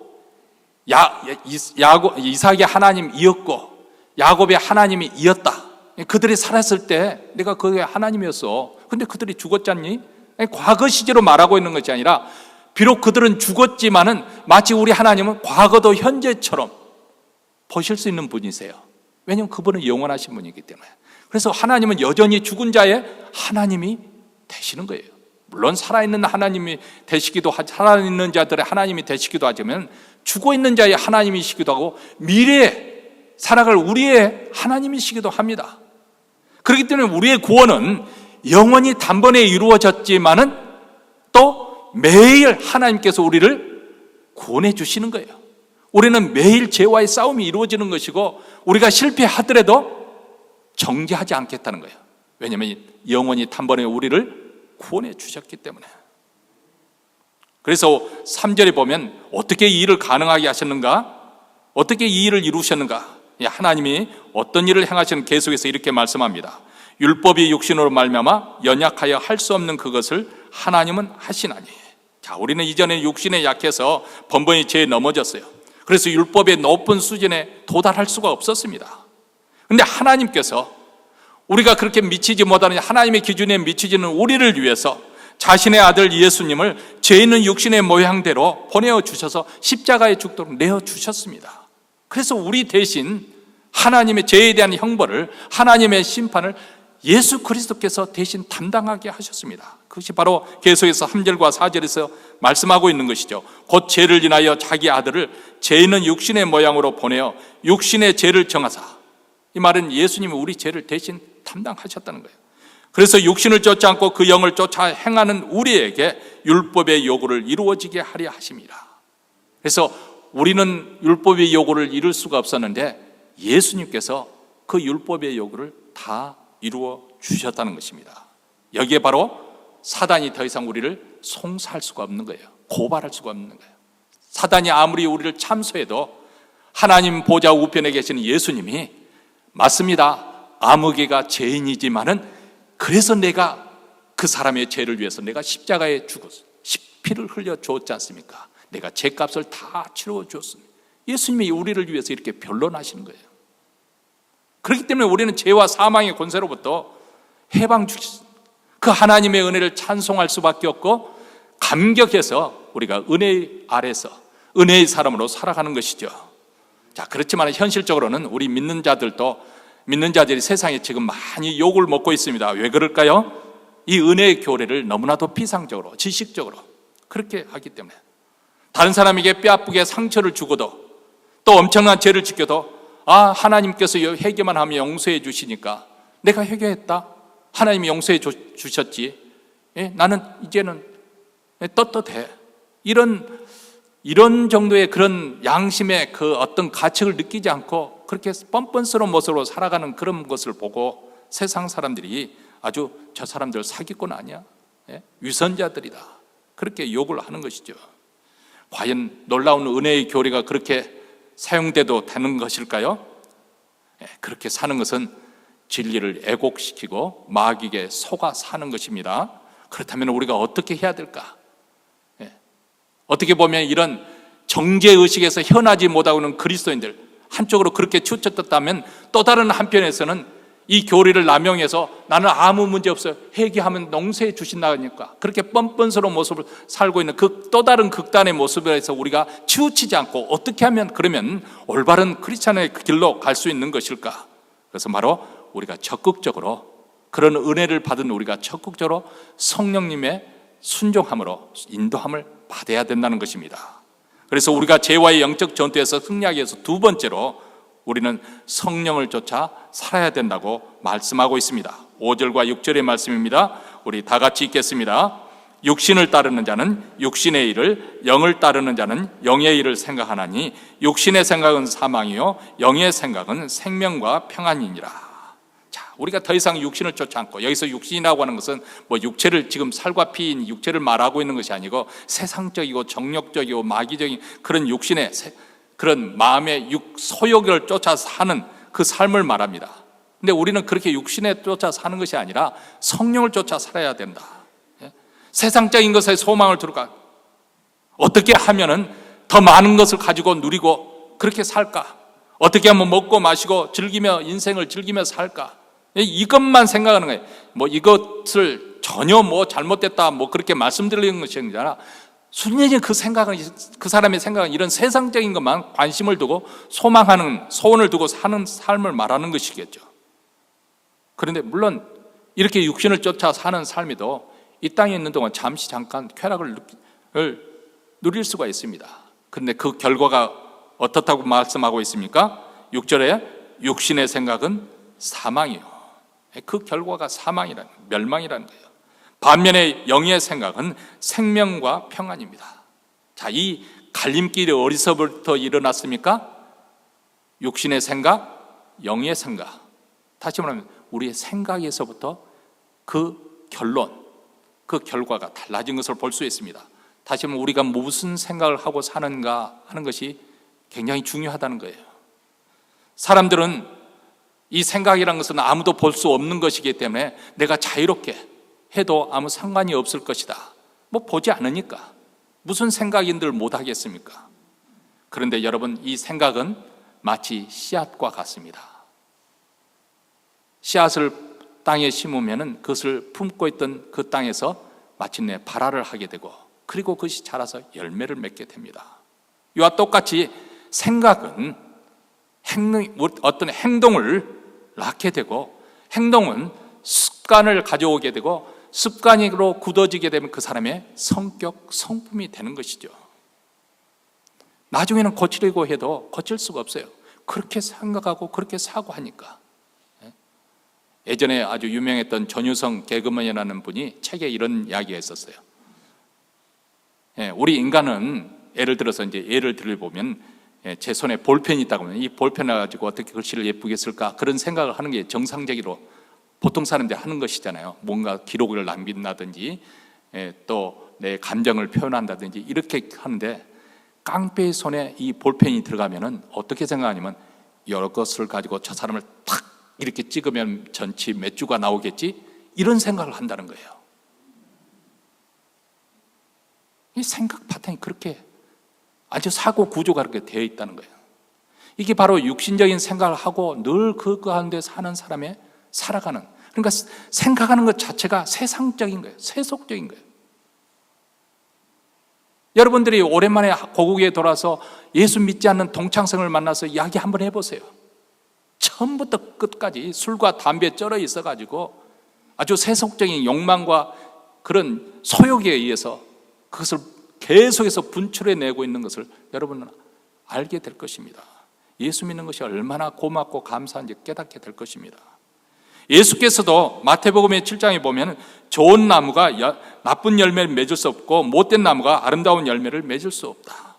이삭의 하나님이었고 야곱의 하나님이었다. 그들이 살았을 때 내가 그의 하나님이었어. 근데 그들이 죽었잖니? 과거 시제로 말하고 있는 것이 아니라 비록 그들은 죽었지만은 마치 우리 하나님은 과거도 현재처럼 보실 수 있는 분이세요. 왜냐하면 그분은 영원하신 분이기 때문에. 그래서 하나님은 여전히 죽은 자의 하나님이 되시는 거예요. 물론 살아있는 하나님이 되시기도 살아있는 자들의 하나님이 되시기도 하지만 죽어있는 자의 하나님이시기도 하고 미래에 살아갈 우리의 하나님이시기도 합니다. 그렇기 때문에 우리의 구원은 영원히 단번에 이루어졌지만은 또 매일 하나님께서 우리를 구원해 주시는 거예요. 우리는 매일 죄와의 싸움이 이루어지는 것이고 우리가 실패하더라도 정죄하지 않겠다는 거예요. 왜냐하면 영원히 단번에 우리를 구원해 주셨기 때문에. 그래서 3절에 보면 어떻게 이 일을 가능하게 하셨는가? 어떻게 이 일을 이루셨는가? 하나님이 어떤 일을 행하시는 계속해서 이렇게 말씀합니다. 율법이 육신으로 말미암아 연약하여 할 수 없는 그것을 하나님은 하시나니. 자, 우리는 이전에 육신에 약해서 번번이 죄에 넘어졌어요. 그래서 율법의 높은 수준에 도달할 수가 없었습니다. 그런데 하나님께서 우리가 그렇게 미치지 못하는 하나님의 기준에 미치지는 우리를 위해서 자신의 아들 예수님을 죄 있는 육신의 모양대로 보내어 주셔서 십자가에 죽도록 내어 주셨습니다. 그래서 우리 대신 하나님의 죄에 대한 형벌을, 하나님의 심판을 예수 그리스도께서 대신 담당하게 하셨습니다. 그것이 바로 계속해서 3절과 4절에서 말씀하고 있는 것이죠. 곧 죄를 인하여 자기 아들을 죄 있는 육신의 모양으로 보내어 육신의 죄를 정하사. 이 말은 예수님이 우리 죄를 대신 담당하셨다는 거예요. 그래서 육신을 쫓지 않고 그 영을 쫓아 행하는 우리에게 율법의 요구를 이루어지게 하려 하십니다. 그래서 우리는 율법의 요구를 이룰 수가 없었는데 예수님께서 그 율법의 요구를 다 이루어 주셨다는 것입니다. 여기에 바로 사단이 더 이상 우리를 송사할 수가 없는 거예요. 고발할 수가 없는 거예요. 사단이 아무리 우리를 참소해도 하나님 보좌 우편에 계시는 예수님이 맞습니다. 아무개가 죄인이지만은 그래서 내가 그 사람의 죄를 위해서 내가 십자가에 죽었어. 피를 흘려 주었지 않습니까? 내가 죄값을 다 치러 주었습니다. 예수님이 우리를 위해서 이렇게 변론하시는 거예요. 그렇기 때문에 우리는 죄와 사망의 권세로부터 해방 주셨습니다. 그 하나님의 은혜를 찬송할 수밖에 없고 감격해서 우리가 은혜 아래서 은혜의 사람으로 살아가는 것이죠. 자, 그렇지만 현실적으로는 우리 믿는 자들이 세상에 지금 많이 욕을 먹고 있습니다. 왜 그럴까요? 이 은혜의 교례를 너무나도 비상적으로, 지식적으로 그렇게 하기 때문에. 다른 사람에게 뼈아프게 상처를 주고도 또 엄청난 죄를 지켜도 하나님께서 회개만 하면 용서해 주시니까 내가 회개했다. 하나님이 용서해 주셨지. 나는 이제는 떳떳해. 이런 정도의 그런 양심의 그 어떤 가책을 느끼지 않고 그렇게 뻔뻔스러운 모습으로 살아가는 그런 것을 보고 세상 사람들이 아주 저 사람들 사기꾼 아니야? 위선자들이다. 그렇게 욕을 하는 것이죠. 과연 놀라운 은혜의 교리가 그렇게 사용돼도 되는 것일까요? 그렇게 사는 것은 진리를 애곡시키고 마귀에게 속아 사는 것입니다. 그렇다면 우리가 어떻게 해야 될까? 어떻게 보면 이런 정죄의식에서 현하지 못하고 있는 그리스도인들 한쪽으로 그렇게 치우쳤다면 또 다른 한편에서는 이 교리를 남용해서 나는 아무 문제 없어요. 회개하면 용서해 주신다니까 그렇게 뻔뻔스러운 모습을 살고 있는 그 또 다른 극단의 모습에서 우리가 치우치지 않고 어떻게 하면 그러면 올바른 크리스찬의 길로 갈 수 있는 것일까? 그래서 바로 우리가 적극적으로 그런 은혜를 받은 우리가 적극적으로 성령님의 순종함으로 인도함을 받아야 된다는 것입니다. 그래서 우리가 죄와의 영적 전투에서 승리하기 위해서 두 번째로 우리는 성령을 쫓아 살아야 된다고 말씀하고 있습니다. 5절과 6절의 말씀입니다. 우리 다 같이 읽겠습니다. 육신을 따르는 자는 육신의 일을, 영을 따르는 자는 영의 일을 생각하나니 육신의 생각은 사망이요 영의 생각은 생명과 평안이니라. 자, 우리가 더 이상 육신을 쫓지 않고, 여기서 육신이라고 하는 것은 뭐 육체를 지금 살과 피인 육체를 말하고 있는 것이 아니고 세상적이고 정욕적이고 마귀적인 그런 육신의 그런 마음의 소욕을 쫓아 사는 그 삶을 말합니다. 근데 우리는 그렇게 육신에 쫓아 사는 것이 아니라 성령을 쫓아 살아야 된다. 세상적인 것에 소망을 두고 어떻게 하면은 더 많은 것을 가지고 누리고 그렇게 살까? 어떻게 하면 먹고 마시고 즐기며 인생을 즐기며 살까? 이것만 생각하는 거예요. 뭐 이것을 전혀 뭐 잘못됐다 뭐 그렇게 말씀드리는 것이 아니라 순전히 그 생각은, 그 사람의 생각은 이런 세상적인 것만 관심을 두고 소망하는, 소원을 두고 사는 삶을 말하는 것이겠죠. 그런데 물론 이렇게 육신을 쫓아 사는 삶이도 이 땅에 있는 동안 잠시 잠깐 쾌락을 누릴 수가 있습니다. 그런데 그 결과가 어떻다고 말씀하고 있습니까? 6절에 육신의 생각은 사망이요. 그 결과가 사망이라는, 멸망이라는 거예요. 반면에 영의 생각은 생명과 평안입니다. 자, 이 갈림길이 어디서부터 일어났습니까? 육신의 생각, 영의 생각. 다시 말하면 우리의 생각에서부터 그 결론, 그 결과가 달라진 것을 볼 수 있습니다. 다시 말하면 우리가 무슨 생각을 하고 사는가 하는 것이 굉장히 중요하다는 거예요. 사람들은 이 생각이라는 것은 아무도 볼 수 없는 것이기 때문에 내가 자유롭게 해도 아무 상관이 없을 것이다. 뭐 보지 않으니까 무슨 생각인들 못하겠습니까? 그런데 여러분, 이 생각은 마치 씨앗과 같습니다. 씨앗을 땅에 심으면 그것을 품고 있던 그 땅에서 마침내 발화를 하게 되고, 그리고 그것이 자라서 열매를 맺게 됩니다. 이와 똑같이 생각은 어떤 행동을 낳게 되고, 행동은 습관을 가져오게 되고, 습관으로 굳어지게 되면 그 사람의 성격, 성품이 되는 것이죠. 나중에는 고치려고 해도 고칠 수가 없어요. 그렇게 생각하고 그렇게 사고하니까. 예전에 아주 유명했던 전유성 개그맨이라는 분이 책에 이런 이야기가 있었어요. 우리 인간은 예를 들어서 이제 예를 들어보면 제 손에 볼펜이 있다고 하면 이 볼펜을 가지고 어떻게 글씨를 예쁘게 쓸까, 그런 생각을 하는 게 정상적으로 보통 사람들이 하는 것이잖아요. 뭔가 기록을 남긴다든지 또 내 감정을 표현한다든지 이렇게 하는데, 깡패의 손에 이 볼펜이 들어가면은 어떻게 생각하냐면 여러 것을 가지고 저 사람을 탁 이렇게 찍으면 전치 몇 주가 나오겠지, 이런 생각을 한다는 거예요. 이 생각 바탕이 그렇게 아주 사고 구조가 그렇게 되어 있다는 거예요. 이게 바로 육신적인 생각을 하고 늘 그 가운데 사는 사람의 살아가는, 그러니까 생각하는 것 자체가 세상적인 거예요. 세속적인 거예요. 여러분들이 오랜만에 고국에 돌아서 예수 믿지 않는 동창생을 만나서 이야기 한번 해보세요. 처음부터 끝까지 술과 담배에 쩔어 있어가지고 아주 세속적인 욕망과 그런 소욕에 의해서 그것을 계속해서 분출해내고 있는 것을 여러분은 알게 될 것입니다. 예수 믿는 것이 얼마나 고맙고 감사한지 깨닫게 될 것입니다. 예수께서도 마태복음의 7장에 보면 좋은 나무가 나쁜 열매를 맺을 수 없고 못된 나무가 아름다운 열매를 맺을 수 없다.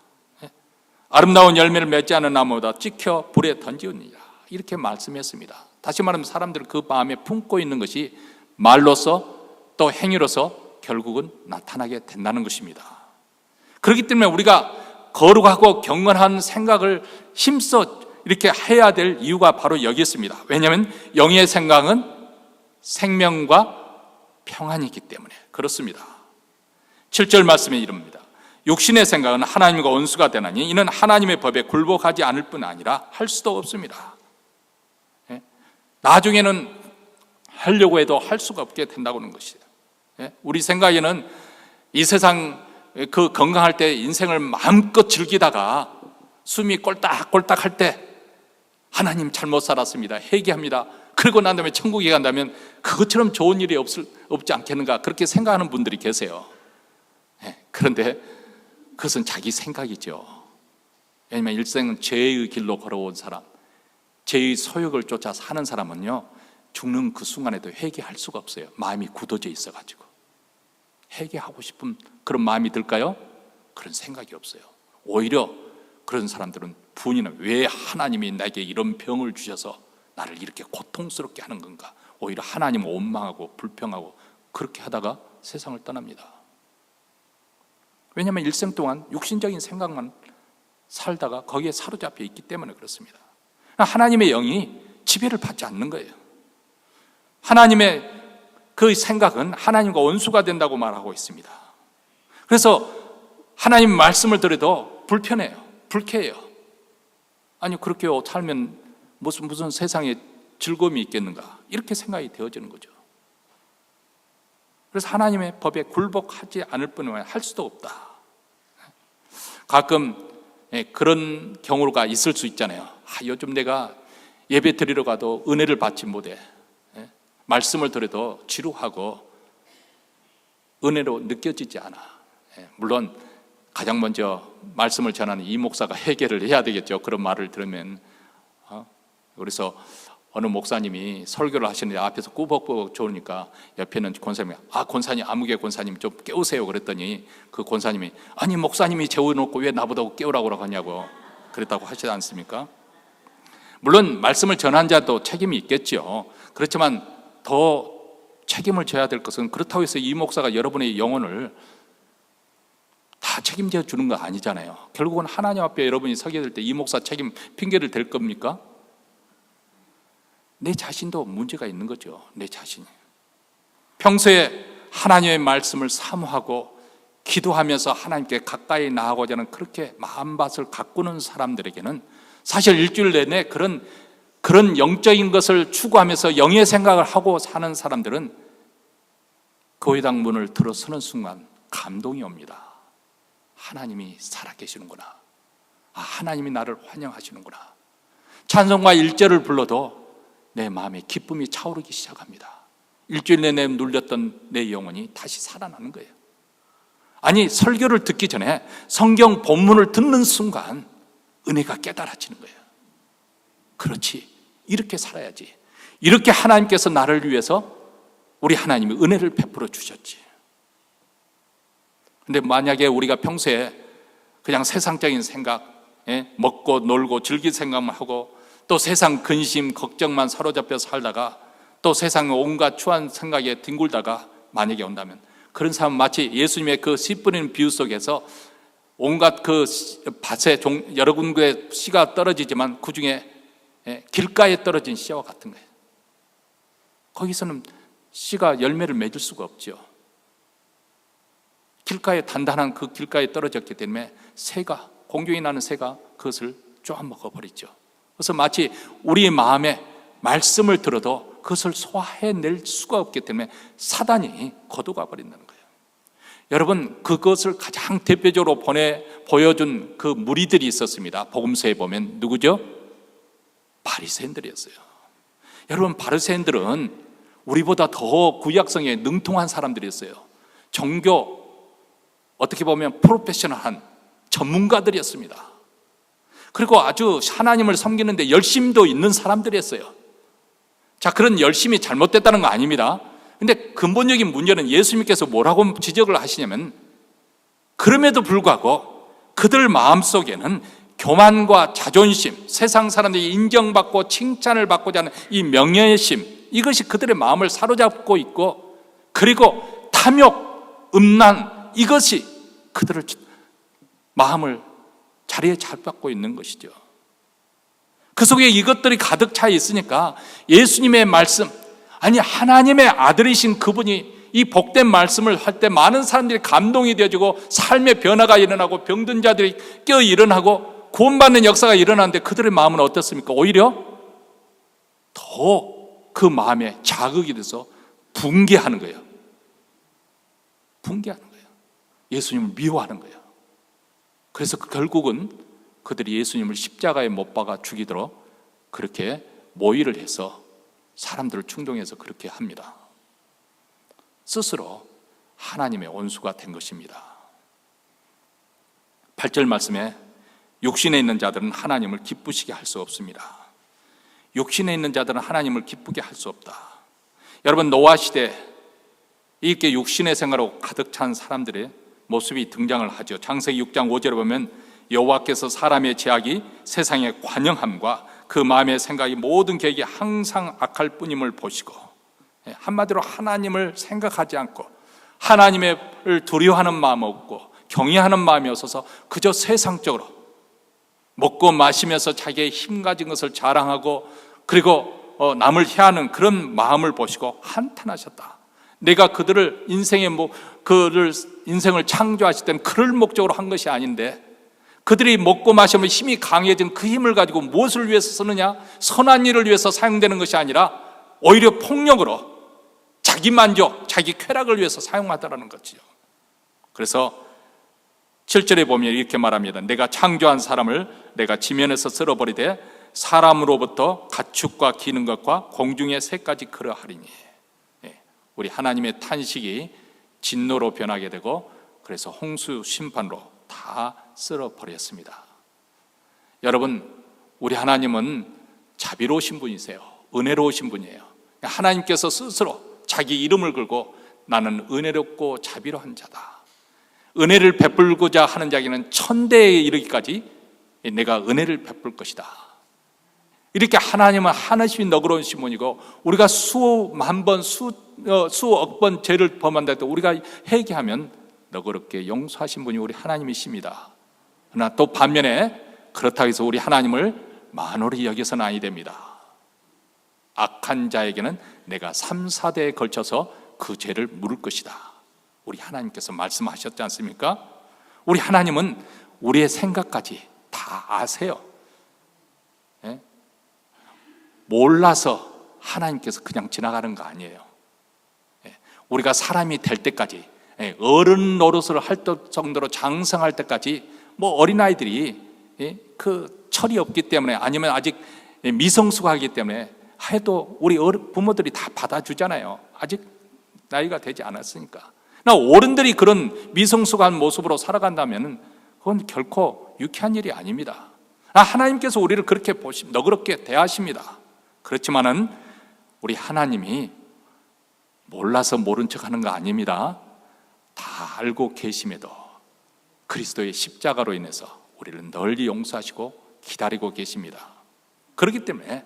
아름다운 열매를 맺지 않은 나무보다 찍혀 불에 던지느니라, 이렇게 말씀했습니다. 다시 말하면 사람들은 그 마음에 품고 있는 것이 말로서 또 행위로서 결국은 나타나게 된다는 것입니다. 그렇기 때문에 우리가 거룩하고 경건한 생각을 힘써 이렇게 해야 될 이유가 바로 여기 있습니다. 왜냐하면 영의 생각은 생명과 평안이기 때문에 그렇습니다. 7절 말씀에 이릅니다. 육신의 생각은 하나님과 원수가 되나니 이는 하나님의 법에 굴복하지 않을 뿐 아니라 할 수도 없습니다. 나중에는 하려고 해도 할 수가 없게 된다고 하는 것이에요. 우리 생각에는 이 세상 그 건강할 때 인생을 마음껏 즐기다가 숨이 꼴딱꼴딱 할 때 하나님 잘못 살았습니다, 회개합니다, 그리고 난 다음에 천국에 간다면 그것처럼 좋은 일이 없지 않겠는가, 그렇게 생각하는 분들이 계세요. 그런데 그것은 자기 생각이죠. 왜냐하면 일생은 죄의 길로 걸어온 사람, 죄의 소욕을 쫓아 사는 사람은요, 죽는 그 순간에도 회개할 수가 없어요. 마음이 굳어져 있어가지고. 회개하고 싶은 그런 마음이 들까요? 그런 생각이 없어요. 오히려 그런 사람들은 분이나 왜 하나님이 나에게 이런 병을 주셔서 나를 이렇게 고통스럽게 하는 건가, 오히려 하나님을 원망하고 불평하고 그렇게 하다가 세상을 떠납니다. 왜냐하면 일생 동안 육신적인 생각만 살다가 거기에 사로잡혀 있기 때문에 그렇습니다. 하나님의 영이 지배를 받지 않는 거예요. 하나님의 그 생각은 하나님과 원수가 된다고 말하고 있습니다. 그래서 하나님 말씀을 들어도 불편해요. 불쾌해요. 아니 그렇게 살면 무슨 세상에 즐거움이 있겠는가, 이렇게 생각이 되어지는 거죠. 그래서 하나님의 법에 굴복하지 않을 뿐만 아니라 할 수도 없다. 가끔 그런 경우가 있을 수 있잖아요. 요즘 내가 예배 드리러 가도 은혜를 받지 못해. 말씀을 들어도 지루하고 은혜로 느껴지지 않아. 물론 가장 먼저 말씀을 전하는 이 목사가 해결을 해야 되겠죠. 그런 말을 들으면. 그래서 어느 목사님이 설교를 하시는데 앞에서 꾸벅꾸벅 좋으니까 옆에는 권사님이 권사님, 아무개 권사님 좀 깨우세요 그랬더니 그 권사님이 아니 목사님이 재워놓고 왜 나보다 깨우라고 하냐고 그랬다고 하시지 않습니까? 물론 말씀을 전한 자도 책임이 있겠죠. 그렇지만 더 책임을 져야 될 것은, 그렇다고 해서 이 목사가 여러분의 영혼을 다 책임져 주는 거 아니잖아요. 결국은 하나님 앞에 여러분이 서게 될 때 이 목사 책임 핑계를 댈 겁니까? 내 자신도 문제가 있는 거죠. 내 자신이 평소에 하나님의 말씀을 사모하고 기도하면서 하나님께 가까이 나아가고자 하는 그렇게 마음밭을 가꾸는 사람들에게는 사실 일주일 내내 그런 영적인 것을 추구하면서 영의 생각을 하고 사는 사람들은 교회당 문을 들어서는 순간 감동이 옵니다. 하나님이 살아계시는구나. 하나님이 나를 환영하시는구나. 찬송과 일절을 불러도 내 마음에 기쁨이 차오르기 시작합니다. 일주일 내내 눌렸던 내 영혼이 다시 살아나는 거예요. 아니 설교를 듣기 전에 성경 본문을 듣는 순간 은혜가 깨달아지는 거예요. 그렇지, 이렇게 살아야지. 이렇게 하나님께서 나를 위해서 우리 하나님이 은혜를 베풀어 주셨지. 근데 만약에 우리가 평소에 그냥 세상적인 생각, 먹고 놀고 즐길 생각만 하고 또 세상 근심, 걱정만 사로잡혀 살다가 또 세상의 온갖 추한 생각에 뒹굴다가 만약에 온다면, 그런 사람은 마치 예수님의 그 씨 뿌리는 비유 속에서 온갖 그 밭에 여러 군데 씨가 떨어지지만 그 중에 길가에 떨어진 씨와 같은 거예요. 거기서는 씨가 열매를 맺을 수가 없죠. 길가에 단단한 그 길가에 떨어졌기 때문에 새가, 공중에 나는 새가 그것을 쪼아 먹어버리죠. 그래서 마치 우리 마음에 말씀을 들어도 그것을 소화해낼 수가 없기 때문에 사단이 거두가 버린다는 거예요. 여러분, 그것을 가장 대표적으로 보여준 그 무리들이 있었습니다. 복음서에 보면 누구죠? 바리새인들이었어요. 여러분, 바리새인들은 우리보다 더 구약성에 능통한 사람들이었어요. 종교, 어떻게 보면 프로페셔널한 전문가들이었습니다. 그리고 아주 하나님을 섬기는데 열심도 있는 사람들이었어요. 자, 그런 열심이 잘못됐다는 거 아닙니다. 근데 근본적인 문제는 예수님께서 뭐라고 지적을 하시냐면, 그럼에도 불구하고 그들 마음속에는 교만과 자존심, 세상 사람들이 인정받고 칭찬을 받고자 하는 이 명예심, 이것이 그들의 마음을 사로잡고 있고, 그리고 탐욕, 음란, 이것이 그들을 마음을 자리에 잡고 있는 것이죠. 그 속에 이것들이 가득 차 있으니까 예수님의 말씀, 아니 하나님의 아들이신 그분이 이 복된 말씀을 할 때 많은 사람들이 감동이 되어지고 삶의 변화가 일어나고 병든 자들이 깨어 일어나고 구원받는 역사가 일어나는데 그들의 마음은 어떻습니까? 오히려 더 그 마음에 자극이 돼서 붕괴하는 거예요. 붕괴하는 거예요. 예수님을 미워하는 거예요. 그래서 결국은 그들이 예수님을 십자가에 못 박아 죽이도록 그렇게 모의를 해서 사람들을 충동해서 그렇게 합니다. 스스로 하나님의 원수가 된 것입니다. 8절 말씀에 육신에 있는 자들은 하나님을 기쁘시게 할 수 없습니다. 육신에 있는 자들은 하나님을 기쁘게 할 수 없다. 여러분, 노아 시대 이렇게 육신의 생활로 가득 찬 사람들의 모습이 등장을 하죠. 창세기 6장 5절에 보면 여호와께서 사람의 죄악이 세상의 관영함과 그 마음의 생각이 모든 계획이 항상 악할 뿐임을 보시고, 한마디로 하나님을 생각하지 않고 하나님을 두려워하는 마음 없고 경외하는 마음이 없어서 그저 세상적으로 먹고 마시면서 자기의 힘 가진 것을 자랑하고 그리고 남을 해하는 그런 마음을 보시고 한탄하셨다. 내가 그들을 인생을 창조하실 때는 그럴 목적으로 한 것이 아닌데, 그들이 먹고 마시면 힘이 강해진 그 힘을 가지고 무엇을 위해서 쓰느냐? 선한 일을 위해서 사용되는 것이 아니라 오히려 폭력으로 자기 만족, 자기 쾌락을 위해서 사용하더라는 거지요. 그래서 7절에 보면 이렇게 말합니다. 내가 창조한 사람을 내가 지면에서 쓸어버리되 사람으로부터 가축과 기는 것과 공중의 새까지 그러하리니. 우리 하나님의 탄식이 진노로 변하게 되고 그래서 홍수 심판으로 다 쓸어버렸습니다. 여러분, 우리 하나님은 자비로우신 분이세요. 은혜로우신 분이에요. 하나님께서 스스로 자기 이름을 걸고 나는 은혜롭고 자비로운 자다. 은혜를 베풀고자 하는 자에게는 천대에 이르기까지 내가 은혜를 베풀 것이다. 이렇게 하나님은 하나님이 너그러우신 분이고, 우리가 수만 번, 수억 번 죄를 범한다 해도 우리가 회개하면 너그럽게 용서하신 분이 우리 하나님이십니다. 그러나 또 반면에 그렇다고 해서 우리 하나님을 만홀히 여겨서는 아니 됩니다. 악한 자에게는 내가 3, 4대에 걸쳐서 그 죄를 물을 것이다. 우리 하나님께서 말씀하셨지 않습니까? 우리 하나님은 우리의 생각까지 다 아세요. 몰라서 하나님께서 그냥 지나가는 거 아니에요. 우리가 사람이 될 때까지, 어른 노릇을 할 정도로 장성할 때까지, 어린아이들이 그 철이 없기 때문에 아니면 아직 미성숙하기 때문에 해도 우리 부모들이 다 받아주잖아요. 아직 나이가 되지 않았으니까. 어른들이 그런 미성숙한 모습으로 살아간다면 그건 결코 유쾌한 일이 아닙니다. 하나님께서 우리를 그렇게 너그럽게 대하십니다. 그렇지만은 우리 하나님이 몰라서 모른 척하는 거 아닙니다. 다 알고 계심에도 그리스도의 십자가로 인해서 우리를 널리 용서하시고 기다리고 계십니다. 그렇기 때문에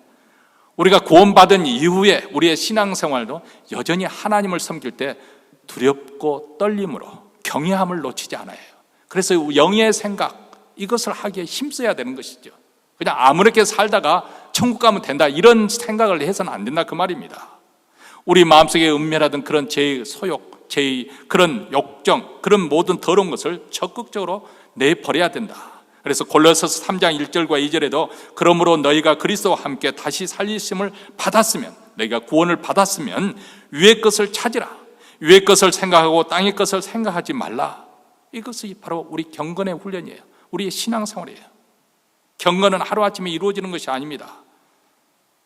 우리가 구원받은 이후에 우리의 신앙생활도 여전히 하나님을 섬길 때 두렵고 떨림으로 경외함을 놓치지 않아요. 그래서 영의 생각, 이것을 하기에 힘써야 되는 것이죠. 그냥 아무렇게 살다가 천국 가면 된다, 이런 생각을 해서는 안 된다, 그 말입니다. 우리 마음속에 은밀하던 그런 죄의 소욕, 죄의 그런 욕정, 그런 모든 더러운 것을 적극적으로 내버려야 된다. 그래서 골로새서 3장 1절과 2절에도 그러므로 너희가 그리스도와 함께 다시 살리심을 받았으면, 너희가 구원을 받았으면 위의 것을 찾으라. 위의 것을 생각하고 땅의 것을 생각하지 말라. 이것이 바로 우리 경건의 훈련이에요. 우리의 신앙생활이에요. 경건은 하루아침에 이루어지는 것이 아닙니다.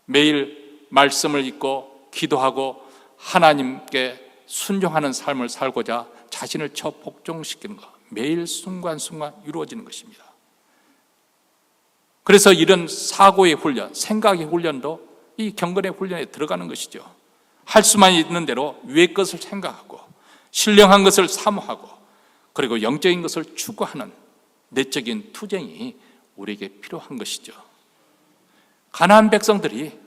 매일 말씀을 읽고 기도하고 하나님께 순종하는 삶을 살고자 자신을 복종시키는 것, 매일 순간순간 이루어지는 것입니다. 그래서 이런 사고의 훈련, 생각의 훈련도 이 경건의 훈련에 들어가는 것이죠. 할 수만 있는 대로 위의 것을 생각하고 신령한 것을 사모하고 그리고 영적인 것을 추구하는 내적인 투쟁이 우리에게 필요한 것이죠. 가나안 백성들이,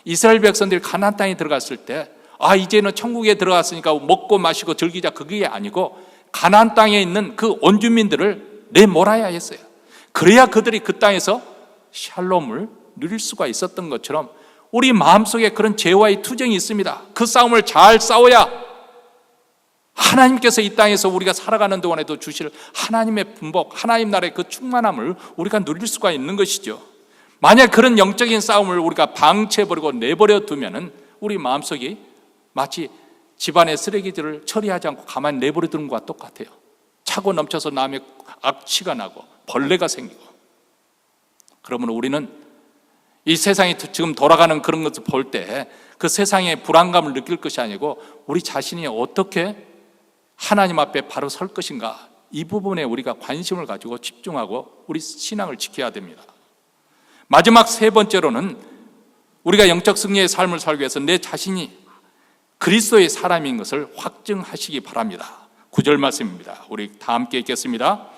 이스라엘 백성들이 가나안 땅에 들어갔을 때 이제는 천국에 들어갔으니까 먹고 마시고 즐기자, 그게 아니고 가나안 땅에 있는 그 온주민들을 내몰아야 했어요. 그래야 그들이 그 땅에서 샬롬을 누릴 수가 있었던 것처럼 우리 마음속에 그런 죄와의 투쟁이 있습니다. 그 싸움을 잘 싸워야 하나님께서 이 땅에서 우리가 살아가는 동안에도 주실 하나님의 분복, 하나님 나라의 그 충만함을 우리가 누릴 수가 있는 것이죠. 만약 그런 영적인 싸움을 우리가 방치해버리고 내버려 두면은 우리 마음속이 마치 집안의 쓰레기들을 처리하지 않고 가만히 내버려 두는 것과 똑같아요. 차고 넘쳐서 남의 악취가 나고 벌레가 생기고. 그러면 우리는 이 세상이 지금 돌아가는 그런 것을 볼 때 그 세상의 불안감을 느낄 것이 아니고 우리 자신이 어떻게 하나님 앞에 바로 설 것인가, 이 부분에 우리가 관심을 가지고 집중하고 우리 신앙을 지켜야 됩니다. 마지막 세 번째로는 우리가 영적 승리의 삶을 살기 위해서 내 자신이 그리스도의 사람인 것을 확증하시기 바랍니다. 9절 말씀입니다. 우리 다 함께 읽겠습니다.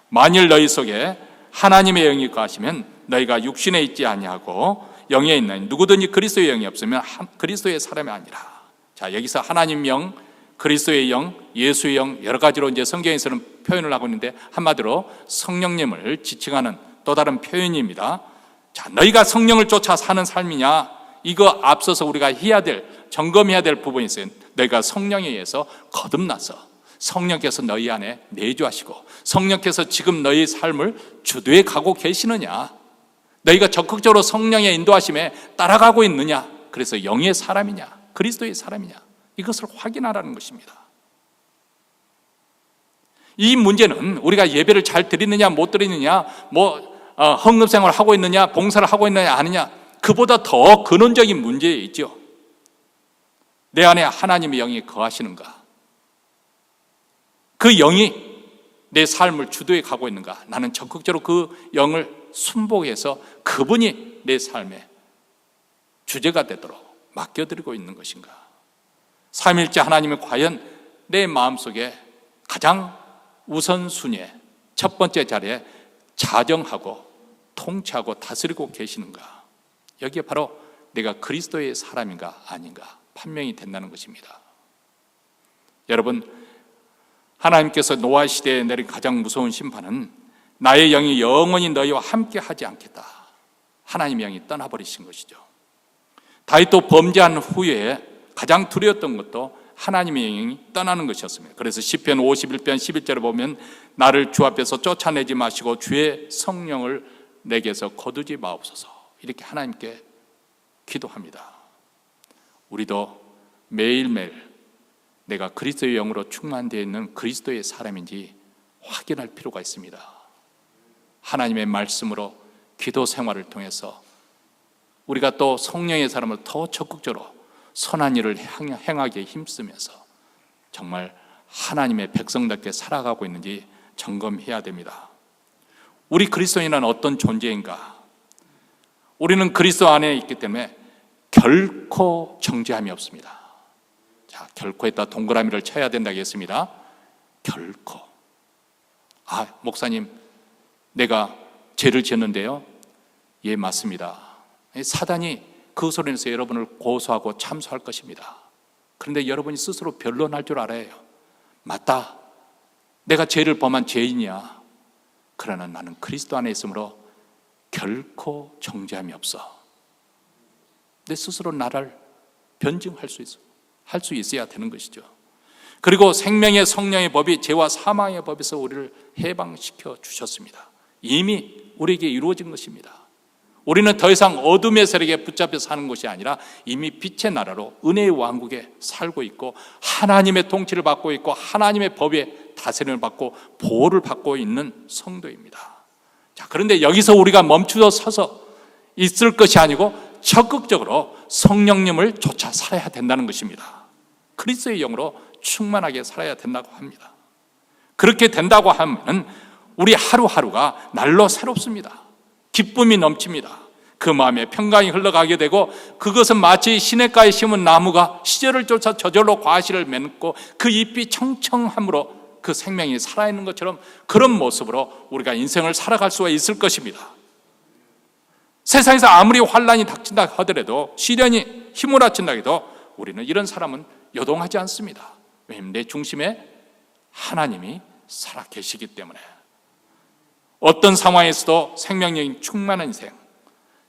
만일 너희 속에 하나님의 영이 거하시면 너희가 육신에 있지 아니하고 영에 있나니 누구든지 그리스도의 영이 없으면 그리스도의 사람이 아니라. 자, 여기서 하나님 영, 그리스도의 영, 예수의 영 여러 가지로 이제 성경에서는 표현을 하고 있는데 한마디로 성령님을 지칭하는 또 다른 표현입니다. 자, 너희가 성령을 쫓아 사는 삶이냐? 이거 앞서서 우리가 해야 될, 점검해야 될 부분이 있어요. 너희가 성령에 의해서 거듭나서 성령께서 너희 안에 내주하시고 성령께서 지금 너희 삶을 주도해 가고 계시느냐? 너희가 적극적으로 성령의 인도하심에 따라가고 있느냐? 그래서 영의 사람이냐? 그리스도의 사람이냐? 이것을 확인하라는 것입니다. 이 문제는 우리가 예배를 잘 드리느냐 못 드리느냐, 헌금생활을 하고 있느냐, 봉사를 하고 있느냐 아니냐, 그보다 더 근원적인 문제에 있죠. 내 안에 하나님의 영이 거하시는가? 그 영이 내 삶을 주도해 가고 있는가? 나는 적극적으로 그 영을 순복해서 그분이 내 삶의 주제가 되도록 맡겨드리고 있는 것인가? 삼일째 하나님이 과연 내 마음속에 가장 우선순위에 첫 번째 자리에 자정하고 통치하고 다스리고 계시는가? 여기에 바로 내가 그리스도의 사람인가 아닌가 판명이 된다는 것입니다. 여러분, 하나님께서 노아 시대에 내린 가장 무서운 심판은 나의 영이 영원히 너희와 함께 하지 않겠다, 하나님의 영이 떠나버리신 것이죠. 다윗도 범죄한 후에 가장 두려웠던 것도 하나님의 영이 떠나는 것이었습니다. 그래서 시편 51편 11절에 보면 나를 주 앞에서 쫓아내지 마시고 주의 성령을 내게서 거두지 마옵소서, 이렇게 하나님께 기도합니다. 우리도 매일매일 내가 그리스도의 영으로 충만되어 있는 그리스도의 사람인지 확인할 필요가 있습니다. 하나님의 말씀으로 기도 생활을 통해서 우리가 또 성령의 사람을 더 적극적으로 선한 일을 행하기에 힘쓰면서 정말 하나님의 백성답게 살아가고 있는지 점검해야 됩니다. 우리 그리스도인은 어떤 존재인가? 우리는 그리스도 안에 있기 때문에 결코 정죄함이 없습니다. 자, 결코에다 동그라미를 쳐야 된다고 했습니다. 결코. 목사님, 내가 죄를 지었는데요. 예, 맞습니다. 사단이 그 소리에서 여러분을 고소하고 참소할 것입니다. 그런데 여러분이 스스로 변론할 줄 알아야 해요. 맞다, 내가 죄를 범한 죄인이야. 그러나 나는 그리스도 안에 있으므로 결코 정죄함이 없어. 내 스스로 나를 변증할 수 있어. 할 수 있어야 되는 것이죠. 그리고 생명의 성령의 법이 죄와 사망의 법에서 우리를 해방시켜 주셨습니다. 이미 우리에게 이루어진 것입니다. 우리는 더 이상 어둠의 세력에 붙잡혀 사는 것이 아니라 이미 빛의 나라로 은혜의 왕국에 살고 있고 하나님의 통치를 받고 있고 하나님의 법에 다스림을 받고 보호를 받고 있는 성도입니다. 자, 그런데 여기서 우리가 멈추어 서서 있을 것이 아니고 적극적으로 성령님을 쫓아 살아야 된다는 것입니다. 그리스도의 영으로 충만하게 살아야 된다고 합니다. 그렇게 된다고 하면 우리 하루하루가 날로 새롭습니다. 기쁨이 넘칩니다. 그 마음에 평강이 흘러가게 되고 그것은 마치 시냇가에 심은 나무가 시절을 쫓아 저절로 과실을 맺고 그 잎이 청청함으로 그 생명이 살아있는 것처럼 그런 모습으로 우리가 인생을 살아갈 수가 있을 것입니다. 세상에서 아무리 환란이 닥친다 하더라도 시련이 휘몰아친다 해도 우리는 이런 사람은 요동하지 않습니다. 왜냐하면 내 중심에 하나님이 살아계시기 때문에. 어떤 상황에서도 생명력이 충만한 인생,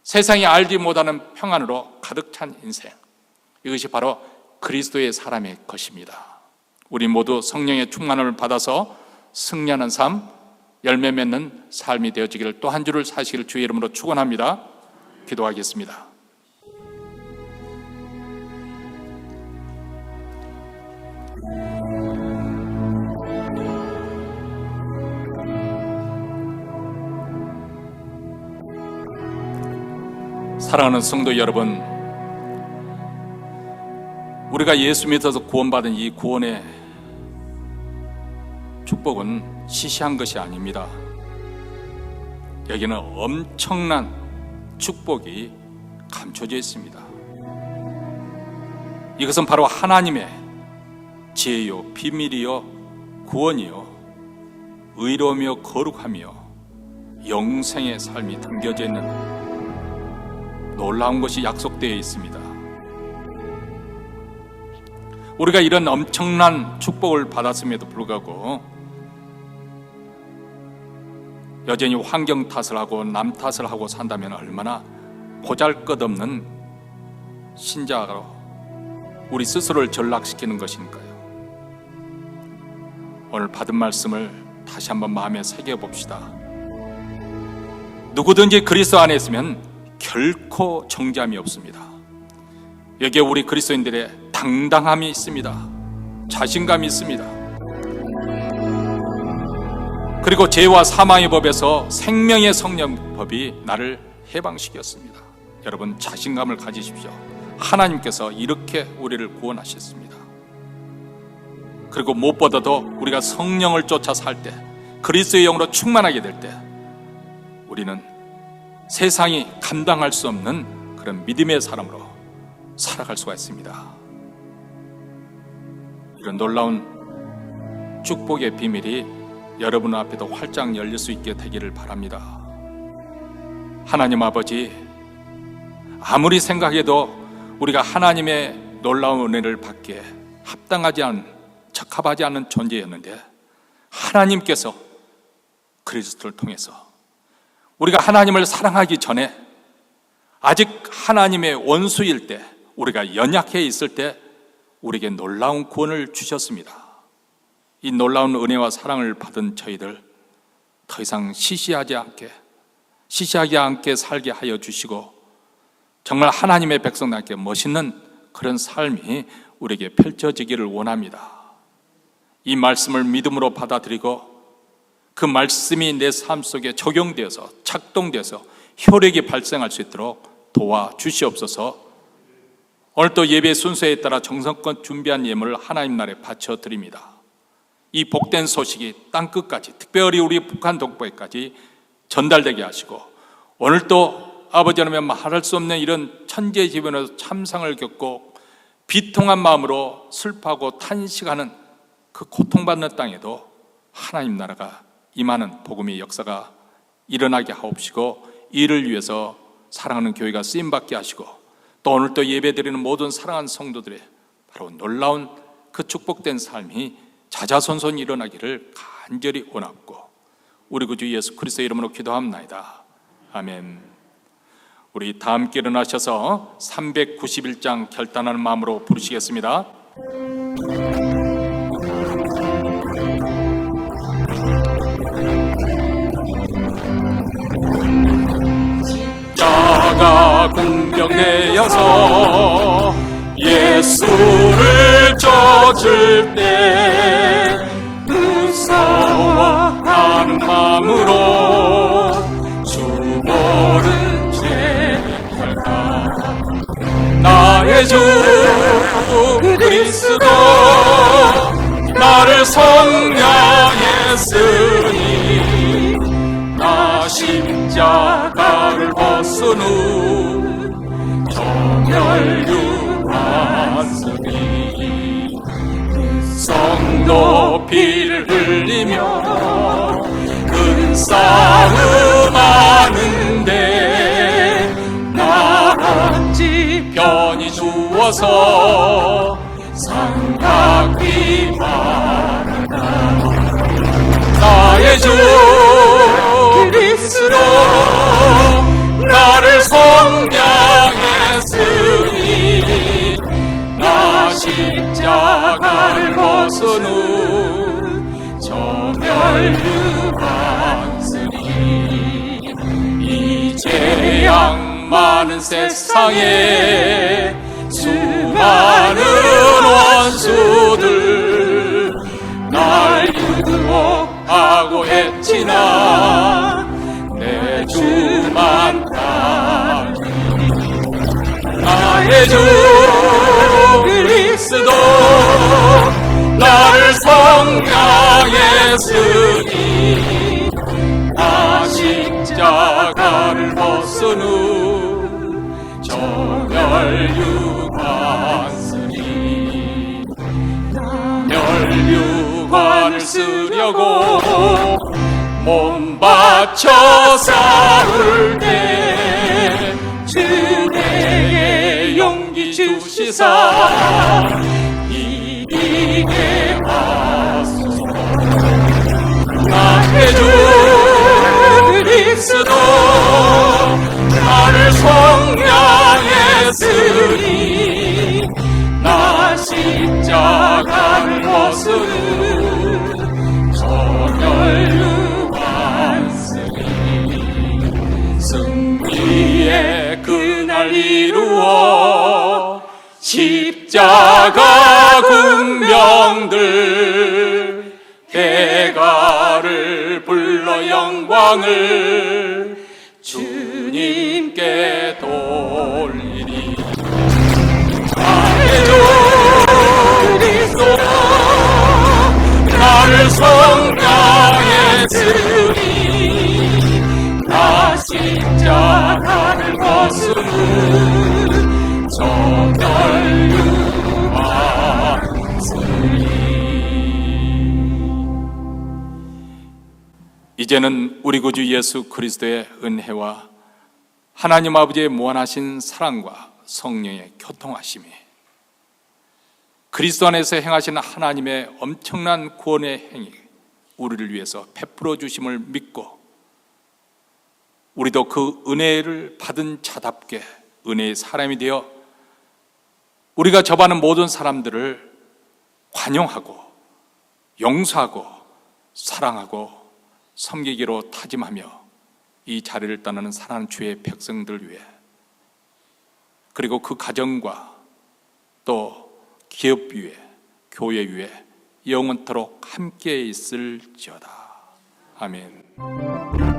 세상이 알지 못하는 평안으로 가득 찬 인생, 이것이 바로 그리스도의 사람의 것입니다. 우리 모두 성령의 충만함을 받아서 승리하는 삶, 열매 맺는 삶이 되어지기를 또 한 주를 사시기를 주의 이름으로 축원합니다. 기도하겠습니다. 사랑하는 성도 여러분, 우리가 예수 믿어서 구원받은 이 구원의 축복은 시시한 것이 아닙니다. 여기는 엄청난 축복이 감춰져 있습니다. 이것은 바로 하나님의 지혜요, 비밀이요, 구원이요, 의로우며 거룩하며 영생의 삶이 담겨져 있는 놀라운 것이 약속되어 있습니다. 우리가 이런 엄청난 축복을 받았음에도 불구하고 여전히 환경 탓을 하고 남 탓을 하고 산다면 얼마나 보잘것없는 신자로 우리 스스로를 전락시키는 것인가요? 오늘 받은 말씀을 다시 한번 마음에 새겨봅시다. 누구든지 그리스도 안에 있으면 결코 정죄함이 없습니다. 여기에 우리 그리스도인들의 당당함이 있습니다. 자신감이 있습니다. 그리고 죄와 사망의 법에서 생명의 성령법이 나를 해방시켰습니다. 여러분, 자신감을 가지십시오. 하나님께서 이렇게 우리를 구원하셨습니다. 그리고 무엇보다도 우리가 성령을 쫓아 살 때, 그리스도의 영으로 충만하게 될 때 우리는 세상이 감당할 수 없는 그런 믿음의 사람으로 살아갈 수가 있습니다. 이런 놀라운 축복의 비밀이 여러분 앞에도 활짝 열릴 수 있게 되기를 바랍니다. 하나님 아버지, 아무리 생각해도 우리가 하나님의 놀라운 은혜를 받기에 합당하지 않은, 적합하지 않은 존재였는데 하나님께서 그리스도를 통해서 우리가 하나님을 사랑하기 전에 아직 하나님의 원수일 때, 우리가 연약해 있을 때 우리에게 놀라운 구원을 주셨습니다. 이 놀라운 은혜와 사랑을 받은 저희들 더 이상 시시하지 않게 살게 하여 주시고 정말 하나님의 백성답게 멋있는 그런 삶이 우리에게 펼쳐지기를 원합니다. 이 말씀을 믿음으로 받아들이고 그 말씀이 내 삶 속에 적용되어서 작동되어서 효력이 발생할 수 있도록 도와주시옵소서. 오늘 또 예배 순서에 따라 정성껏 준비한 예물을 하나님 나라에 바쳐드립니다. 이 복된 소식이 땅끝까지, 특별히 우리 북한 동포에까지 전달되게 하시고 오늘 또 아버지 하나님 말할 수 없는 이런 천재지변에서 참상을 겪고 비통한 마음으로 슬퍼하고 탄식하는 그 고통받는 땅에도 하나님 나라가 임하는 복음의 역사가 일어나게 하옵시고 이를 위해서 사랑하는 교회가 쓰임받게 하시고 또 오늘 또 예배드리는 모든 사랑하는 성도들의 바로 놀라운 그 축복된 삶이 자자손손 일어나기를 간절히 원하고 우리 구주 예수 그리스도의 이름으로 기도합나이다. 아멘. 우리 다 함께 일어나셔서 391장 결단하는 마음으로 부르시겠습니다. 십자가 공경되어서 예수를 쫓을 때 무서워하는 마음으로 주보는 죄할까. 나의 주 그리스도 나를 성량했으니 나 십자가를 벗은 후 정열유하으니 성 높이를 흘리며 근싸움 하는데 나 어찌 편히 누워서 삼각비 바라나. 나의 주 그리스도 나를 성량했으니 나 십자가를 벗은 후 정열유하으니 이 재앙 많은 세상에 수많은 원수들 날 유혹하고 했지나 내 주만 따르니 나의 주 그리스도 나를 성량 당했으니 나 십자가를 벗은 후 정열유관 쓰니 멸류관을 쓰려고 몸 바쳐 싸울 때 주 내게 용기 주시사 이기게 하소서. 나의 주 그리스도 나를 속량했으니 나 십자가를 벗은 후 정열유관 쓰니 승리의 그날 이루어 십자가 군병들 대가를 불러 영광을 주님께 돌리리. 나의 주 그리스도 나를 속량했으니 나 십자가를 벗은 후 정열유관 쓰니. 이제는 우리 구주 예수 그리스도의 은혜와 하나님 아버지의 무한하신 사랑과 성령의 교통하심이 그리스도 안에서 행하시는 하나님의 엄청난 구원의 행위 우리를 위해서 베풀어 주심을 믿고 우리도 그 은혜를 받은 자답게 은혜의 사람이 되어 우리가 접하는 모든 사람들을 관용하고 용서하고 사랑하고 섬기기로 다짐하며 이 자리를 떠나는 사랑하는 주의 백성들 위해 그리고 그 가정과 또 기업 위에 교회 위에 영원토록 함께 있을지어다. 아멘.